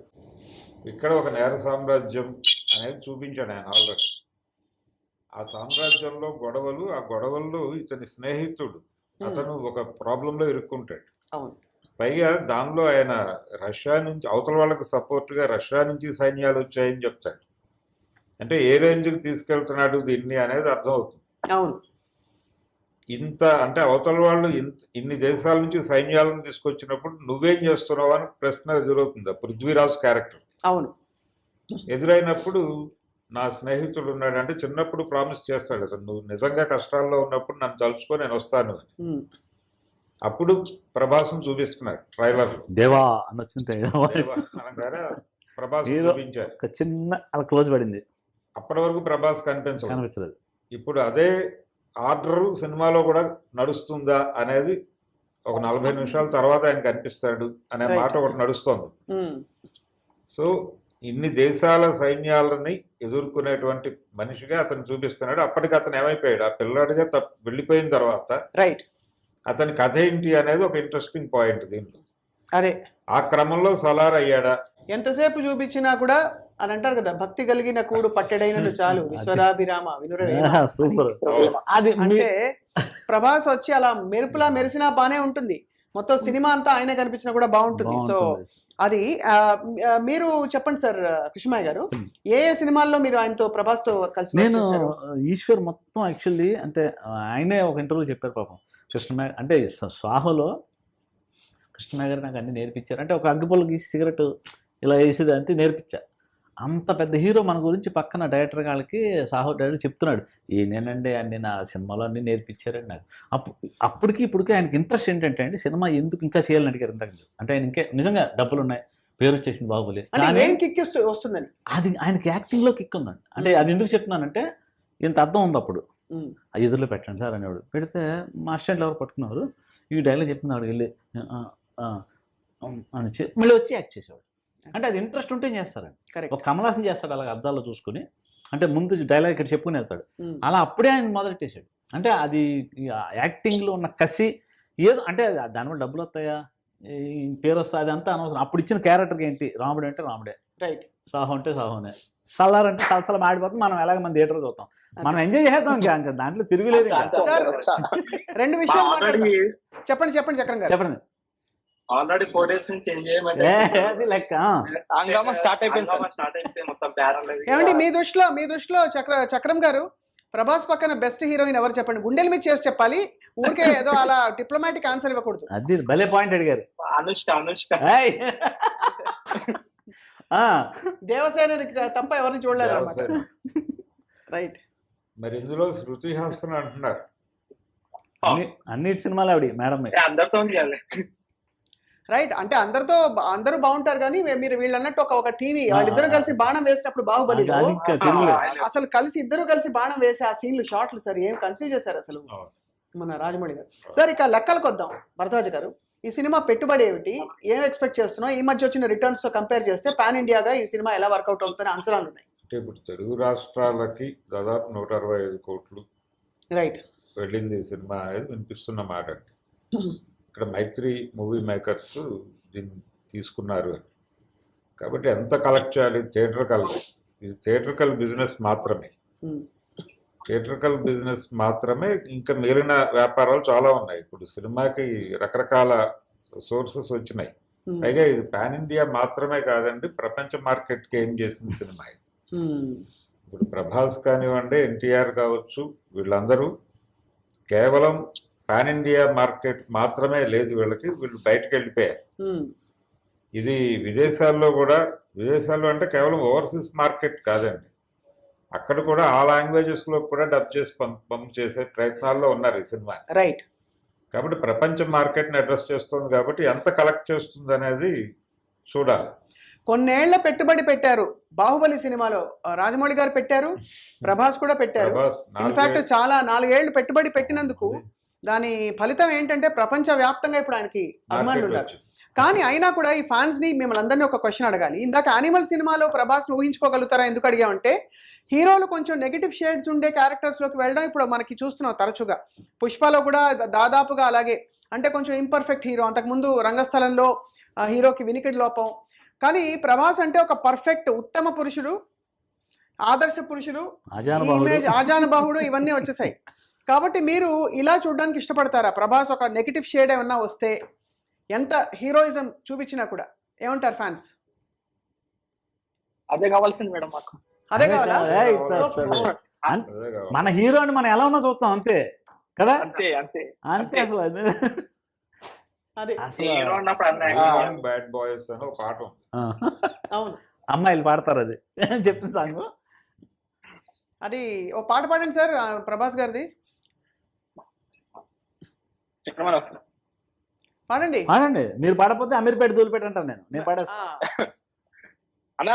ఇక్కడ ఒక నేర సామ్రాజ్యం అనేది చూపించాడు ఆయన ఆల్రెడీ. ఆ సామ్రాజ్యంలో గొడవలు, ఆ గొడవల్లో ఇతని స్నేహితుడు అతను ఒక ప్రాబ్లంలో ఇరుక్కుంటాడు. పైగా దానిలో ఆయన రష్యా నుంచి అవతల వాళ్ళకి సపోర్ట్గా రష్యా నుంచి సైన్యాలు వచ్చాయని చెప్తాడు. అంటే ఏ రేంజ్కి తీసుకెళ్తున్నాడు దీన్ని అనేది అర్థమవుతుంది. ఇంత అంటే అవతల వాళ్ళు ఇన్ని దేశాల నుంచి సైన్యాలను తీసుకొచ్చినప్పుడు నువ్వేం చేస్తున్నావు అని ప్రశ్న ఎదురవుతుంది. పృథ్వీరాజ్ క్యారెక్టర్ ఎదురైనప్పుడు నా స్నేహితుడు ఉన్నాడు అంటే చిన్నప్పుడు ప్రామిస్ చేస్తాడు అతను, నువ్వు నిజంగా కష్టాల్లో ఉన్నప్పుడు నన్ను తలుచుకో నేను వస్తాను అని. అప్పుడు ప్రభాసం చూపిస్తున్నారు ట్రైలర్ దేవా అని వచ్చింది అనగానే ప్రభాస్ చూపించారు. ఒక చిన్న అలా క్లోజ్ పడింది, అప్పటి వరకు ప్రభాస్ కనిపించలేదు. ఇప్పుడు అదే ఆర్డర్ సినిమాలో కూడా నడుస్తుందా అనేది ఒక 40 నిమిషాల తర్వాత ఆయన కనిపిస్తాడు అనే మాట ఒకటి నడుస్తోంది. సో ఇన్ని దేశాల సైన్యాలని ఎదుర్కొనేటువంటి మనిషిగా అతను చూపిస్తున్నాడు. అప్పటికి అతను ఏమైపోయాడు, ఆ పిల్లాడిగా వెళ్ళిపోయిన తర్వాత అతని కథ ఏంటి అనేది ఒక ఇంట్రెస్టింగ్ పాయింట్ దీంట్లో. అదే ఆ క్రమంలో సలార్ అయ్యాడా, ఎంతసేపు చూపించినా కూడా అని అంటారు కదా, భక్తి కలిగిన కూడు పట్టెడైనను చాలు విశ్వరాభిరామ వినురవేమ. సూపర్. అది అంటే ప్రభాస్ వచ్చి అలా మెరుపులా మెరిసినా బానే ఉంటుంది, మొత్తం సినిమా అంతా ఆయన కనిపించినా కూడా బాగుంటుంది. సో అది మీరు చెప్పండి సార్ కృష్ణమయ్య గారు, ఏ సినిమాల్లో మీరు ఆయనతో ప్రభాస్ తో కలిసి? నేను ఈశ్వర్ మొత్తం యాక్చువల్లీ అంటే ఆయనే ఒక ఇంటర్వ్యూ చెప్పారు పాపం కృష్ణమయ్య, అంటే స్వాహలో కృష్ణమయ్య గారు నాకు అన్ని నేర్పించారు. అంటే ఒక అగ్గిపొల్ల గీసి సిగరెట్ ఇలా వేసేది అంతే నేర్పించారు. అంత పెద్ద హీరో మన గురించి పక్కన డైరెక్టర్ వాళ్ళకి సాహో డైరెక్టర్ చెప్తున్నాడు, నేనండి అన్ని నా సినిమాలో అన్నీ నేర్పించారండి నాకు. అప్పటికి ఇప్పటికీ ఆయనకి ఇంట్రెస్ట్ ఏంటంటే అండి, సినిమా ఎందుకు ఇంకా చేయాలని అడిగారు ఇంతకు. అంటే ఆయన ఇంకా నిజంగా డబ్బులు ఉన్నాయి, పేరు వచ్చేసింది బాహుబలి, వస్తుందని అది ఆయనకి యాక్టింగ్లో కిక్ ఉందండి. అంటే అది ఎందుకు చెప్తున్నానంటే ఇంత అర్థం ఉంది. అప్పుడు ఆ ఎదురులో పెట్టండి సార్ అనేవాడు, పెడితే మా అసిస్టెంట్లు ఎవరు పట్టుకున్నారు, ఈ డైలాగ్ చెప్పింది ఆవిడ వెళ్ళి అని మళ్ళీ వచ్చి యాక్ట్ చేసేవాడు. అంటే అది ఇంట్రెస్ట్ ఉంటే చేస్తారండి. ఒక కమల్ హాసన్ చేస్తాడు అలాగే అద్దాల్లో చూసుకుని, అంటే ముందు డైలాగ్ ఇక్కడ చెప్పుకుని వెళ్తాడు, అలా అప్పుడే ఆయన మొదలెట్టేశాడు. అంటే అది యాక్టింగ్లో ఉన్న కసి ఏదో, అంటే దానివల్ల డబ్బులు వస్తాయా పేరు వస్తా అదంతా అనవసరం. అప్పుడు ఇచ్చిన క్యారెక్టర్కి ఏంటి, రాముడు అంటే రాముడే, రైట్, సాహో అంటే సాహోనే, సలార్ అంటే సలసల మాడిపోతుంది. మనం ఎలాగ మన థియేటర్ చూస్తాం, మనం ఎంజాయ్ చేద్దాం, ఇంకా దాంట్లో తిరుగులేదు. రెండు విషయాలు చెప్పండి చక్రం గారు, చెప్పండి. ఆల్రెడీ 4 days నుంచి లెక్క ఏమండి మీ దృష్టిలో చక్రం గారు ప్రభాస్ పక్కన బెస్ట్ హీరోయిన్ ఎవరు చెప్పండి, గుండెల మీద చేసి చెప్పాలి, ఊరికే ఏదో అలా డిప్లొమాటిక్ ఆన్సర్ ఇవ్వకూడదు. అది భలే పాయింట్ అడిగారు. అనుష్క దేవసేన తప్ప ఎవరిని చూడలేరు. రైట్. మరి ఇందులో శృతి హాసన్ అంటున్నారు, అన్నిటి సినిమాలు ఆవిడ మేడం అందరితో రైట్. అంటే అందరూ బాగుంటారు కానీ మీరు వీళ్ళు అన్నట్టు ఒక టీవీ వాళ్ళిద్దరు కలిసి బాణం వేసినప్పుడు బాహుబలి అసలు ఇద్దరు కలిసి బాణం వేసి ఆ సీన్లు షార్ట్లు సార్ ఏం కన్సీవ్ చేశారు అసలు మన రాజమౌళి గారు. సార్ ఇక లెక్కలకు వద్దాం. భరద్వాజ్ గారు, ఈ సినిమా పెట్టుబడి ఏమిటి, ఏం ఎక్స్పెక్ట్ చేస్తున్నాం? ఈ మధ్య వచ్చిన రిటర్న్స్ తో కంపేర్ చేస్తే పాన్ ఇండియాగా ఈ సినిమా ఎలా వర్కౌట్ అవుతుందని అంచనాలు ఉన్నాయి. అంటే ఇప్పుడు తెలుగు రాష్ట్రాలకి దాదాపు 165 కోట్లు రైట్ వెళ్ళింది ఈ సినిమా అనేది వినిపిస్తున్న మాట. ఇక్కడ మైత్రి మూవీ మేకర్స్ దీన్ని తీసుకున్నారు అని, కాబట్టి ఎంత కలెక్ట్ చేయాలి? ఇది థియేట్రికల్ బిజినెస్ మాత్రమే, ఇంకా మిగిలిన వ్యాపారాలు చాలా ఉన్నాయి. ఇప్పుడు సినిమాకి రకరకాల సోర్సెస్ వచ్చినాయి, పైగా ఇది పాన్ ఇండియా మాత్రమే కాదండి, ప్రపంచ మార్కెట్కి ఏం చేసింది సినిమా. ఇప్పుడు ప్రభాస్ కానివ్వండి, ఎన్టీఆర్ కావచ్చు, వీళ్ళందరూ కేవలం పాన్ ఇండియా మార్కెట్ మాత్రమే లేదు వీళ్ళకి, వీళ్ళు బయటకు వెళ్ళిపోయారు. ఇది విదేశాల్లో అంటే కేవలం ఓవర్సీస్ మార్కెట్ కాదండి, అక్కడ కూడా ఆ లాంగ్వేజెస్ లో కూడా డబ్ చేసి పంప్ చేసే ప్రయత్నాల్లో ఉన్నారు ఈ సినిమా. రైట్. కాబట్టి ప్రపంచ మార్కెట్ ని అడ్రస్ చేస్తుంది, కాబట్టి ఎంత కలెక్ట్ చేస్తుంది అనేది చూడాలి. కొన్నేళ్ల పెట్టుబడి పెట్టారు బాహుబలి సినిమాలో, రాజమౌళి గారు పెట్టారు, ప్రభాస్ కూడా పెట్టారు. ఇన్ఫాక్ట్ చాలా 4 ఏళ్లు పెట్టుబడి పెట్టినందుకు దాని ఫలితం ఏంటంటే ప్రపంచ వ్యాప్తంగా ఇప్పుడు ఆయనకి అభిమానులు ఉన్నారు. కానీ అయినా కూడా ఈ ఫ్యాన్స్ ని మిమ్మల్ని అందరినీ ఒక క్వశ్చన్ అడగాలి. ఇందాక యానిమల్ సినిమాలో ప్రభాస్ ఊహించుకోగలుగుతారా ఎందుకు అడిగామంటే, హీరోలు కొంచెం నెగిటివ్ షేడ్స్ ఉండే క్యారెక్టర్స్ లోకి వెళ్ళడం ఇప్పుడు మనకి చూస్తున్నాం తరచుగా. పుష్పలో కూడా దాదాపుగా అలాగే, అంటే కొంచెం ఇంపర్ఫెక్ట్ హీరో. అంతకుముందు రంగస్థలంలో హీరోకి వినికిడి లోపం. కానీ ప్రభాస్ అంటే ఒక పర్ఫెక్ట్ ఉత్తమ పురుషుడు, ఆదర్శ పురుషుడు, ఇమేజ్ ఆజానుబాహుడు, ఇవన్నీ వచ్చేసాయి. కాబట్టి మీరు ఇలా చూడడానికి ఇష్టపడతారా? ప్రభాస్ ఒక నెగిటివ్ షేడ్ ఏమన్నా వస్తే, ఎంత హీరోయిజం చూపించినా కూడా ఏమంటారు ఫ్యాన్స్? అదే కావాల్సింది మేడం మాకు. అదే కావాలా? మన హీరోని మనం ఎలా ఉన్నా చూస్తాం అంతే కదా. అంతే అంతే అంతే అసలు అదే హీరో అన్నప్పుడు అన్నయ్య. బ్యాడ్ బాయ్స్ అని ఒక పాట ఉంది. అవును, అమ్మాయిలు పాడతారు అది చెప్పిన సాంగ్. అది ఓ పాట పాడండి సార్ ప్రభాస్ గారిది. పాడండి పాడండి. మీరు పాడపోతే అమీర్పేట దూలిపేట అంటాను నేను పాడేస్తా. అన్న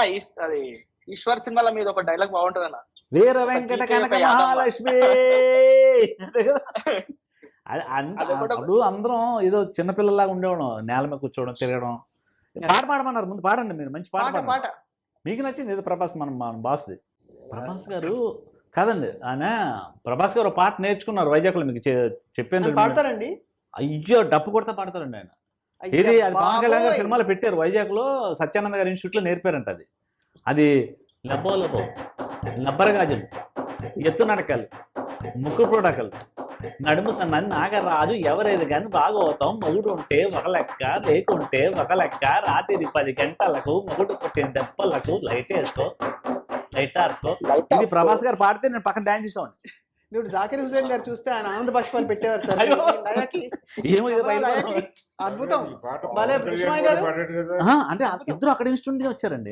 అది ఈశ్వర్ సినిమాల మీద ఒక డైలాగ్ బాగుంటది అన్న, వీర వెంకట కనక మహాలక్ష్మి. అప్పుడు అందరం ఏదో చిన్నపిల్లలాగా ఉండేవాడు, నేల మీద కూర్చోవడం, తిరగడం. పాట పాడమన్నారు, ముందు పాడండి మీరు, మంచి పాట పాట మీకు నచ్చింది ఏదో. ప్రభాస్ మన బాస్ది ప్రభాస్ గారు కాదండి, ఆయన ప్రభాస్ గారు పాట నేర్చుకున్నారు వైజాగ్లో, మీకు చెప్పాను. పాడతారండి? అయ్యో డప్పు కొడతా పాడతారండి ఆయన. ఇది అది పవన్ కళ్యాణ్ గారు సినిమాలో పెట్టారు, వైజాగ్లో సత్యానంద గారి ఇన్స్టిట్యూట్లో నేర్పారంట. అది లబ్బో లబ్బో, లబ్బరగాజులు, ఎత్తు నడకలు, ముక్కు పుడకలు, నడుము సన్నని నాగరాజు, ఎవరేది కానీ బాగోతాం, మొగుడు ఉంటే ఒక లెక్క, లేకుంటే ఒక లెక్క, రాత్రి 10 గంటలకు మొగుడు కొట్టిన దెబ్బలకు లైట్ వేసుకో, లైట్ ఆర్కో. ఇది ప్రభాస్ గారు పాడితే నేను పక్కన డాన్స్ చేసాను. ఇప్పుడు జాకిర్ హుసేన్ గారు చూస్తే ఆయన ఆనంద బాష్పాలు పెట్టేవారు సార్. ఏమో అద్భుతం. భలే కృష్ణయ్య గారు అంటే ఇద్దరు అక్కడ ఇన్స్టిట్యూట్ వచ్చారండి.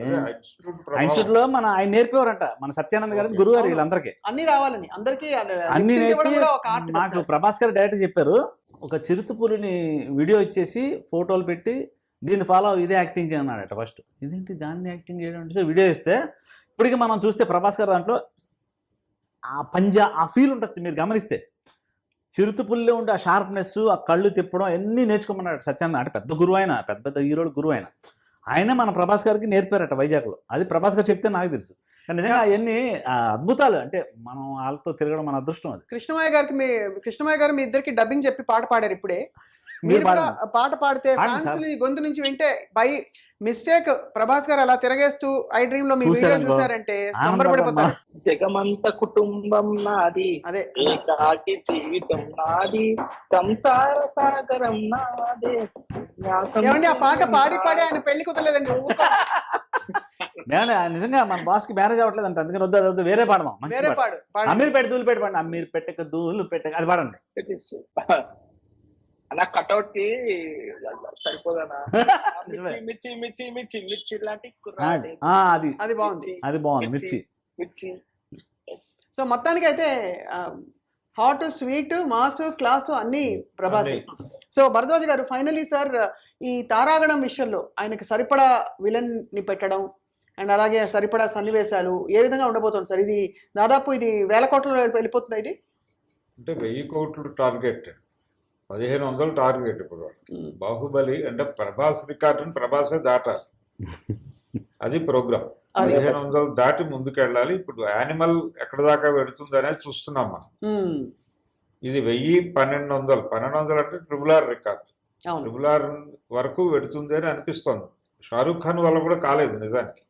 ఆ ఇన్స్టిట్యూట్ లో ఆయన నేర్పేవారంట, మన సత్యానంద గారు గురువు గారు. వీళ్ళందరికీ అన్ని రావాలని, అందరికీ అన్ని నేర్పి నాకు ప్రభాస్ గారు డైరెక్ట్ చెప్పారు, ఒక చిరుతపులిని వీడియో ఇచ్చేసి ఫోటోలు పెట్టి దీన్ని ఫాలో ఇదే యాక్టింగ్ అన్నాడట. ఫస్ట్ ఇదేంటి దాన్ని యాక్టింగ్ చేయడం అంటే వీడియో ఇస్తే, ఇప్పటికీ మనం చూస్తే ప్రభాస్ గారు దాంట్లో ఆ పంజా ఆ ఫీల్ ఉంటుంది. మీరు గమనిస్తే చిరుతపుల్లో ఉండే ఆ షార్ప్నెస్, ఆ కళ్ళు తిప్పడం అన్నీ నేర్చుకోమన్నాడు సత్యానంద. అంటే పెద్ద గురువు ఆయన, పెద్ద పెద్ద హీరోలు గురువు ఆయన మన ప్రభాస్ గారికి నేర్పారట వైజాగ్లో. అది ప్రభాస్ గారు చెప్తే నాకు తెలుసు. నిజంగా అవన్నీ అద్భుతాలు. అంటే మనం వాళ్ళతో తిరగడం మన అదృష్టం. అది కృష్ణమయ్య గారు మీ ఇద్దరికి డబ్బింగ్ చెప్పి పాట పాడారు. ఇప్పుడే మీరు పాట పాడితే ఫ్యాన్స్ గొంతు నుంచి వింటే బై మిస్టేక్ ప్రభాస్ గారు అలా తిరగేస్తూ ఐ డ్రీమ్ లో మీ వీడియో చూసారంటే సంబరపడిపోతారు. జగమంత కుటుంబం నాది, అదే ఏకాకి జీవితం నాది, సంసార సాగరం నాదే. ఏమండి ఆ పాట పాడి పాడి ఆయన పెళ్లి కుదరలేదండి. నిజంగా మన బాస్ కి మ్యారేజ్ అవ్వట్లేదు అంటే, అందుకని వద్దు వేరే పాడదాం. వేరే పాడు, అమీర్పేట దూలిపేట పాడండి. అమీర్పేటకు దూలిపేట అది పాడండి. అలా కట్అవుట్ కి సరిపోదన్నా. మిర్చి మిర్చి మిర్చి మిర్చి లాంటి అది బాగుంది, అది బాగుంది. మిర్చి మిర్చి. సో మొత్తానికి అయితే హాట్, స్వీట్, మాస్, క్లాసు అన్ని ప్రభాస్. సో భరద్వాజ్ గారు, ఫైనలీ సార్ ఈ తారాగణం విషయంలో ఆయనకి సరిపడా విలన్ ని పెట్టడం అండ్ అలాగే సరిపడా సన్నివేశాలు ఏ విధంగా ఉండబోతుంది సార్? ఇది దాదాపు ఇది 1000 కోట్లలో వెళ్ళిపోతుంది. ఇది అంటే 1000 కోట్లు టార్గెట్, 1500 టార్గెట్. ఇప్పుడు బాహుబలి అంటే ప్రభాస్ రికార్డుని ప్రభాసే దాటాలి, అది ప్రోగ్రామ్. 1500 దాటి ముందుకెళ్ళాలి. ఇప్పుడు యానిమల్ ఎక్కడ దాకా పెడుతుంది అనేది చూస్తున్నాం మనం. ఇది 1000-1200 అంటే RRR రికార్డు. RRR వరకు పెడుతుంది అని అనిపిస్తుంది. షారూక్ ఖాన్ వల్ల కూడా కాలేదు నిజానికి.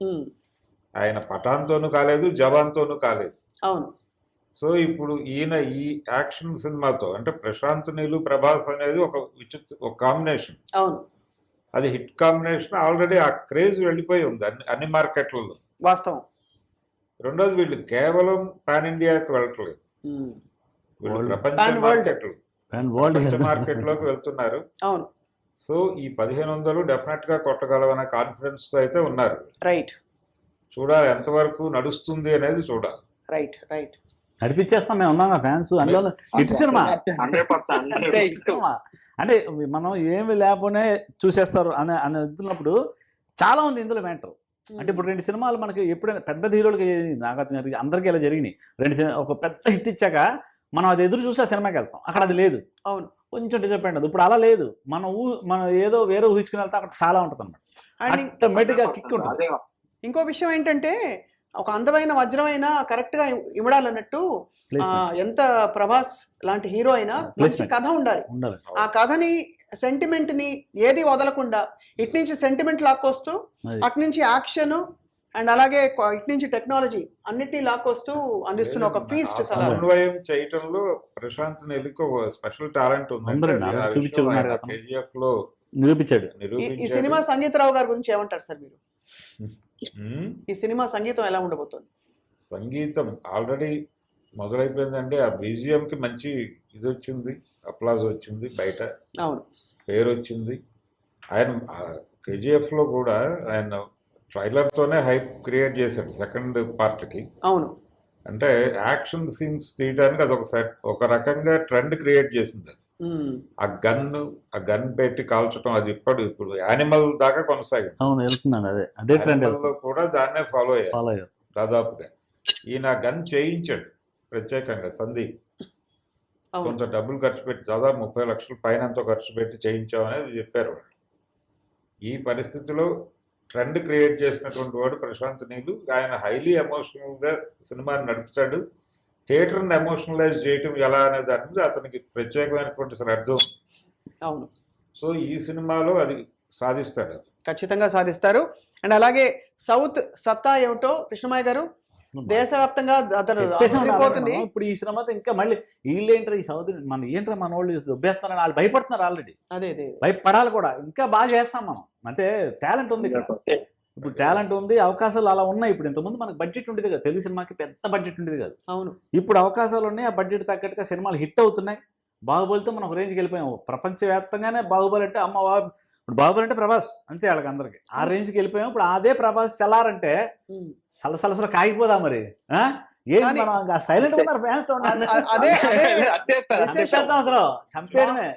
ఆయన పఠాన్తోనూ కాలేదు, జవాన్తోనూ కాలేదు. సో ఇప్పుడు ఈయన ఈ యాక్షన్ సినిమాతో అంటే ప్రశాంత్ నీలు ప్రభాస్ అనేది ఒక కాంబినేషన్. అది హిట్ కాంబినేషన్. ఆల్రెడీ ఆ క్రేజ్ వెళ్ళిపోయి ఉంది అన్ని మార్కెట్లలో, వాస్తవం. రెండోది వీళ్ళు కేవలం పాన్ ఇండియాకి వెళ్ళట్లేదు, వీళ్ళు ప్రపంచ మార్కెట్లోకి వెళ్తున్నారు. సో ఈ 1500 డెఫినెట్ గా కొట్టగలవనే కాన్ఫిడెన్స్ తో అయితే ఉన్నారు. రైట్, చూడాలి ఎంతవరకు నడుస్తుంది అనేది చూడాలి. రైట్ రైట్ నడిపించేస్తాం మేము ఉన్నాం ఫ్యాన్స్. అందులో హిట్ సినిమా అంటే మనం ఏమి లేకపోతే చూసేస్తారు అని అనుకున్నప్పుడు చాలా ఉంది ఇందులో మ్యాటర్. అంటే ఇప్పుడు 2 సినిమాలు మనకి ఎప్పుడైనా పెద్ద హీరోలకి, నాగార్జున గారికి అందరికీ ఇలా జరిగినాయి. 2 ఒక పెద్ద హిట్ ఇచ్చాక మనం అది ఎదురు చూసి ఆ సినిమాకి వెళ్తాం, అక్కడ అది లేదు. అవును, కొంచెం డిసప్పాయింట్ అవుతుంది. ఇప్పుడు అలా లేదు, మనం ఏదో వేరే ఊహించుకుని వెళ్తే అక్కడ చాలా ఉంటుంది అనమాట, అండ్ ఆటోమేటిక్గా కిక్ ఉంటుంది. అదే ఇంకో విషయం ఏంటంటే ఒక అందమైన వజ్రమైన కరెక్ట్ గా ఇమడాలన్నట్టు ఎంత ప్రభాస్ లాంటి హీరో అయినా మంచి కథ ఉండాలి. ఆ కథని సెంటిమెంట్ ని ఏది వదలకుండా ఇటు నుంచి సెంటిమెంట్ లాక్కొస్తూ అటు నుంచి యాక్షన్ అండ్ అలాగే ఇటు నుంచి టెక్నాలజీ అన్నిటినీ లాక్కొస్తూ అందిస్తున్న ఒక ఫీస్ట్ సమన్వయం చేయటంలో ప్రశాంత్ నీల్కి ఒక స్పెషల్ టాలెంట్ ఉంది. కేజీఎఫ్ లో నిరూపించాడు. ఈ సినిమా సంగీతరావు గారి గురించి ఏమంటారు సార్ మీరు? ఈ సినిమా సంగీతం ఎలా ఉండబోతుంది? సంగీతం ఆల్రెడీ మొదలైపోయిందండి. ఆ BGM కి మంచి ఇది వచ్చింది, అప్లాజ్ వచ్చింది, బయట అవును పేరు వచ్చింది. ఆయన కేజీఎఫ్ లో కూడా ఆయన ట్రైలర్ తోనే హైప్ క్రియేట్ చేశాడు సెకండ్ పార్ట్ కి. అవును, అంటే యాక్షన్ సీన్స్ తీయడానికి అది ఒక రకంగా ట్రెండ్ క్రియేట్ చేసింది. అది ఆ గన్ పెట్టి కాల్చడం అది ఇప్పుడు యానిమల్ దాకా కొనసాగింది. అవును, వెళ్తున్నాను. అదే ట్రెండ్ కూడా దాన్నే ఫాలో అయ్యారు దాదాపుగా. ఈయన గన్ చేయించాడు ప్రత్యేకంగా సందీప్, కొంత డబ్బులు ఖర్చు పెట్టి దాదాపు 30 లక్షల పైన ఎంతో ఖర్చు పెట్టి చేయించామనేది చెప్పారు వాళ్ళు. ఈ పరిస్థితిలో ట్రెండ్ క్రియేట్ చేసినటువంటి వాడు ప్రశాంత్ నీలు. ఆయన హైలీ ఎమోషనల్ గా సినిమాని నడుపుతాడు. థియేటర్ని ఎమోషనలైజ్ చేయటం ఎలా అనే దాని మీద అతనికి ప్రత్యేకమైనటువంటి అర్థం. అవును, సో ఈ సినిమాలో అది సాధిస్తాడు, ఖచ్చితంగా సాధిస్తారు. అండ్ అలాగే సౌత్ సత్తా ఏమిటో కృష్ణమయ్య గారు దేశవ్యాప్తంగా పోతుంది. ఇప్పుడు ఈ సినిమాతో ఇంకా మళ్ళీ వీళ్ళేంటారు ఈ సౌత్ ఏంటారు మన వాళ్ళు దొబ్బేస్తున్నారని వాళ్ళు భయపడుతున్నారు ఆల్రెడీ. అదే భయపడాలి కూడా, ఇంకా బాగా చేస్తాం మనం. అంటే టాలెంట్ ఉంది ఇక్కడ, ఇప్పుడు టాలెంట్ ఉంది, అవకాశాలు అలా ఉన్నాయి. ఇప్పుడు ఇంతకుముందు మనకు బడ్జెట్ ఉండేది కదా, తెలుగు సినిమాకి పెద్ద బడ్జెట్ ఉండేది కాదు. అవును, ఇప్పుడు అవకాశాలు ఉన్నాయి, ఆ బడ్జెట్ తగ్గట్టుగా సినిమాలు హిట్ అవుతున్నాయి. బాహుబలితో మనం ఒక రేంజ్కి వెళ్ళిపోయాము. ప్రపంచవ్యాప్తంగానే బాహుబలి అంటే ఇప్పుడు బాహుబలి అంటే ప్రభాస్ అంతే, వాళ్ళకి అందరికి ఆ రేంజ్కి వెళ్ళిపోయాం. ఇప్పుడు అదే ప్రభాస్ చల్లారంటే సలసలసల కాగిపోదా మరి? ఏంటి మనం సైలెంట్ ఉన్నారు ఫ్యాన్స్? అవసరం చంపేయడమే.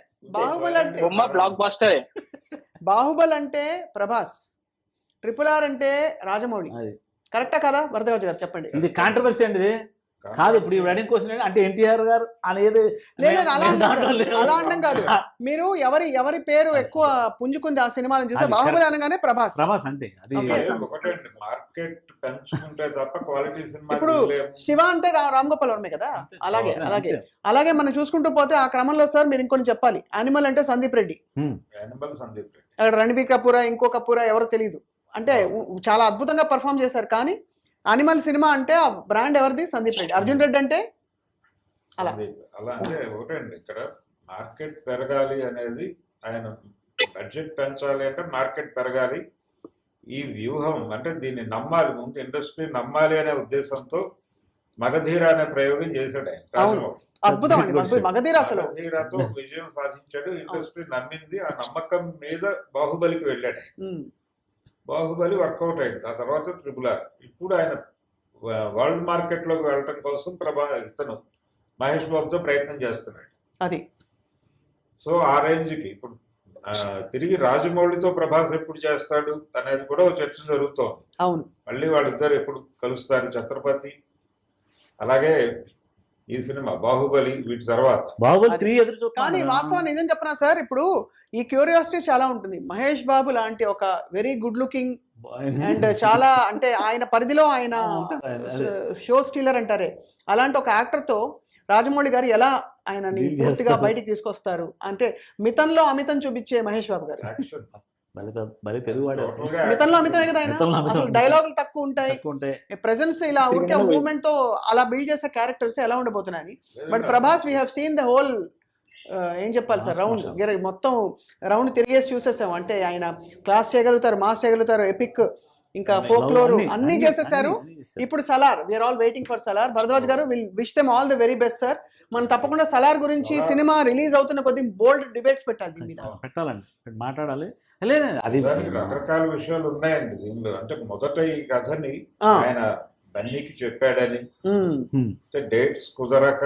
బాహుబలి అంటే ప్రభాస్, RRR అంటే రాజమౌళి. కరెక్టా కదా భరద్వాజ్ గారు? చెప్పండి. ఇది కాంట్రవర్సీ అండి. ఇది కాదు. ఇప్పుడు ఈ వెడ్డింగ్ క్వశ్చన్ అంటే ఎన్టీఆర్ గారు అనేది అలా అనడం కాదు. మీరు ఎవరి పేరు ఎక్కువ పుంజుకుంది ఆ సినిమాలను చూస్తే బాహుబలి అనగానే ప్రభాస్ అంతే. అది మార్కెట్ పెంచుకుంటే తప్ప క్వాలిటీ సినిమా. ఇప్పుడు శివ అంటే రామ్ గోపాల్ వర్మే కదా, అలాగే మనం చూసుకుంటూ పోతే ఆ క్రమంలో సార్ మీరు ఇంకొన్ని చెప్పాలి. యానిమల్ అంటే సందీప్ రెడ్డి, అక్కడ రణబీర్ కపూర్, ఇంకో కపూర్ ఎవరో తెలియదు. అంటే చాలా అద్భుతంగా పర్ఫామ్ చేశారు. కానీ అనిమల్ సినిమా అంటే ఆ బ్రాండ్ ఎవరిది? సందీప్ రెడ్డి. అర్జున్ రెడ్డి అంటే అలా అంటే ఒకటండి, ఇక్కడ మార్కెట్ పెరగాలి అనేది, ఆయన బడ్జెట్ పెంచాలి అంటే మార్కెట్ పెరగాలి. ఈ వ్యూహం అంటే దీన్ని నమ్మాలి, ముందు ఇండస్ట్రీ నమ్మాలి అనే ఉద్దేశంతో మగధీర అనే ప్రయోగం చేశాడు ఆయన రాజమౌళి. అద్భుతం అండి మగధీర. అసలు మగధీరతో విజయం సాధించాడు. ఇండస్ట్రీ నమ్మింది. ఆ నమ్మకం మీద బాహుబలికి వెళ్ళాడు. బాహుబలి వర్కౌట్ అయింది. ఆ తర్వాత RRR. ఇప్పుడు ఆయన వరల్డ్ మార్కెట్ లోకి వెళ్ళటం కోసం ఇతను మహేష్ బాబుతో ప్రయత్నం చేస్తున్నాడు. అది సో ఆ రేంజ్ కి ఇప్పుడు తిరిగి రాజమౌళితో ప్రభాస్ ఎప్పుడు చేస్తాడు అనేది కూడా ఒక చర్చ జరుగుతోంది. అవును, మళ్ళీ వాళ్ళిద్దరు ఎప్పుడు కలుస్తారు? ఛత్రపతి, అలాగే ఈ సినిమా బాహుబలి, వీటి తర్వాత బాహుబలి 3 ఎదురు చూస్తాం. కానీ వాస్తవం నిజం చెప్పనా సార్, ఇప్పుడు ఈ క్యూరియాసిటీ చాలా ఉంటుంది. మహేష్ బాబు లాంటి ఒక వెరీ గుడ్ లుకింగ్ అండ్ చాలా అంటే ఆయన పరిధిలో ఆయన షో స్టీలర్ అంటారే, అలాంటి ఒక యాక్టర్ తో రాజమౌళి గారు ఎలా ఆయనని పూర్తిగా బయటికి తీసుకొస్తారు? అంటే మితంలో అమితం చూపించే మహేష్ బాబు గారు. మితంలో అమితమే కదా ఆయన. అసలు డైలాగులు తక్కువ ఉంటాయి, ప్రెజెన్స్ ఇలా ఊరికే మూవ్మెంట్ తో అలా బిల్డ్ చేసే క్యారెక్టర్స్ ఎలా ఉండబోతున్నాయి. But Prabhas we have seen the whole ఏం చెప్పాలి సార్, రౌండ్ మొత్తం రౌండ్ తిరిగేసి చూసేసాం. అంటే ఆయన క్లాస్ చేయగలుగుతారు, మాస్ చేయగలుగుతారు, ఎపిక్ ఇంకా ఫోక్లోర్ అన్ని చేసేసారు. ఇప్పుడు Salaar, we are all waiting for Salaar. Bharadwaj garu will wish them all the very best sir. మనం తప్పకుండా సలార్ గురించి సినిమా రిలీజ్ అవుతున్న కొద్ది బోల్డ్ డిబేట్స్ పెట్టాలండి, మాట్లాడాలి. లేదు అది రకరకాల విషయాలు ఉన్నాయండి దీనిలో. అంటే మొదట ఈ కథని ఆయన బన్నీకి చెప్పాడని, డేట్స్ కుదరక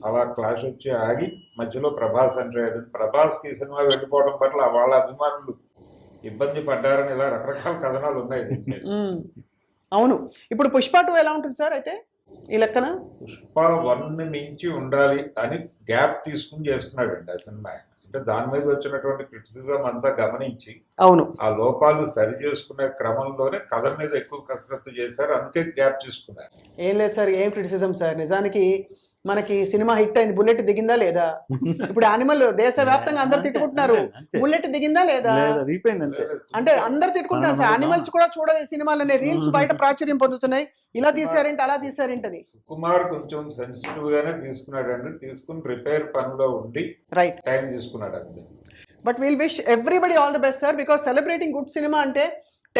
అలా క్లాష్ వచ్చి ఆగి మధ్యలో ప్రభాస్ అంటే ప్రభాస్ కి సినిమా వెళ్ళిపోవడం పట్ల వాళ్ళ అభిమానులు ఇబ్బంది పడ్డారని ఇలా రకరకాల కథనాలు ఉన్నాయి. అవును. ఇప్పుడు పుష్ప 2 ఎలా ఉంటుంది సార్? అయితే ఈ లెక్కన పుష్ప 1 మించి ఉండాలి అని గ్యాప్ తీసుకుని చేస్తున్నాడు అండి ఆ సినిమా. అంటే దాని మీద వచ్చినటువంటి క్రిటిసిజం అంతా గమనించి అవును ఆ లోపాలు సరి చేసుకునే క్రమంలోనే కథ మీద ఎక్కువ కసరత్తు చేశారు, అందుకే గ్యాప్ తీసుకున్నారు. ఏం లేదు సార్, ఏం క్రిటిసిజం సార్, నిజానికి మనకి సినిమా హిట్ అయింది, బుల్లెట్ దిగిందా లేదా? ఇప్పుడు యానిమల్ దేశవ్యాప్తంగా అందరు తిట్టుకుంటున్నారు, బుల్లెట్ దిగిందా లేదా? దిగిపోయింది అంతే. అంటే అందరు తిట్టుకుంటున్నారు సార్, యానిమల్స్ కూడా చూడవే సినిమాలనే రీల్స్ బయట ప్రాచుర్యం పొందుతున్నాయి, ఇలా తీసారేంటి అలా తీసారేంటని. సుకుమార్ కొంచెం సెన్సిటివ్ గానే తీసుకున్నాడండి, తీసుకుని ప్రిపేర్ పనిలో ఉండి రైట్ టైం తీసుకున్నాడు అంతే. But we'll wish everybody all the best sir, because celebrating good cinema అంటే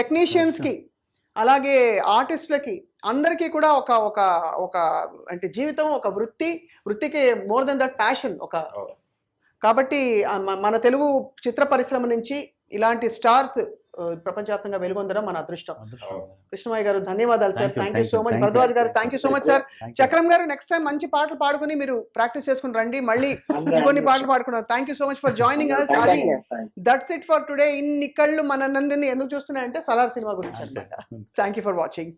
టెక్నీషియన్స్ కి అలాగే ఆర్టిస్టులకి అందరికీ కూడా ఒక ఒక ఒక అంటే జీవితం, ఒక వృత్తికి మోర్ దెన్ దట్ ప్యాషన్ ఒక. కాబట్టి మన తెలుగు చిత్ర పరిశ్రమ నుంచి ఇలాంటి స్టార్స్ ప్రపంచవ్యాప్తంగా వెలుగొందడం మన అదృష్టం. కృష్ణమయ్య గారు ధన్యవాదాలు sir, thank you so much. Bharadwaj garu thank you so much sir. Chakram garu next time మంచి పాటలు పాడుకుని మీరు ప్రాక్టీస్ చేసుకుని రండి, మళ్ళీ ఇంకొన్ని పాటలు పాడుకున్నారు. Thank you so much for joining us. అది దట్స్ ఇట్ ఫర్ టుడే. ఇన్ని కళ్ళు మన నందిని ఎందుకు చూస్తున్నాయంటే సలార్ సినిమా గురించి అన్నమాట. Thank you for watching.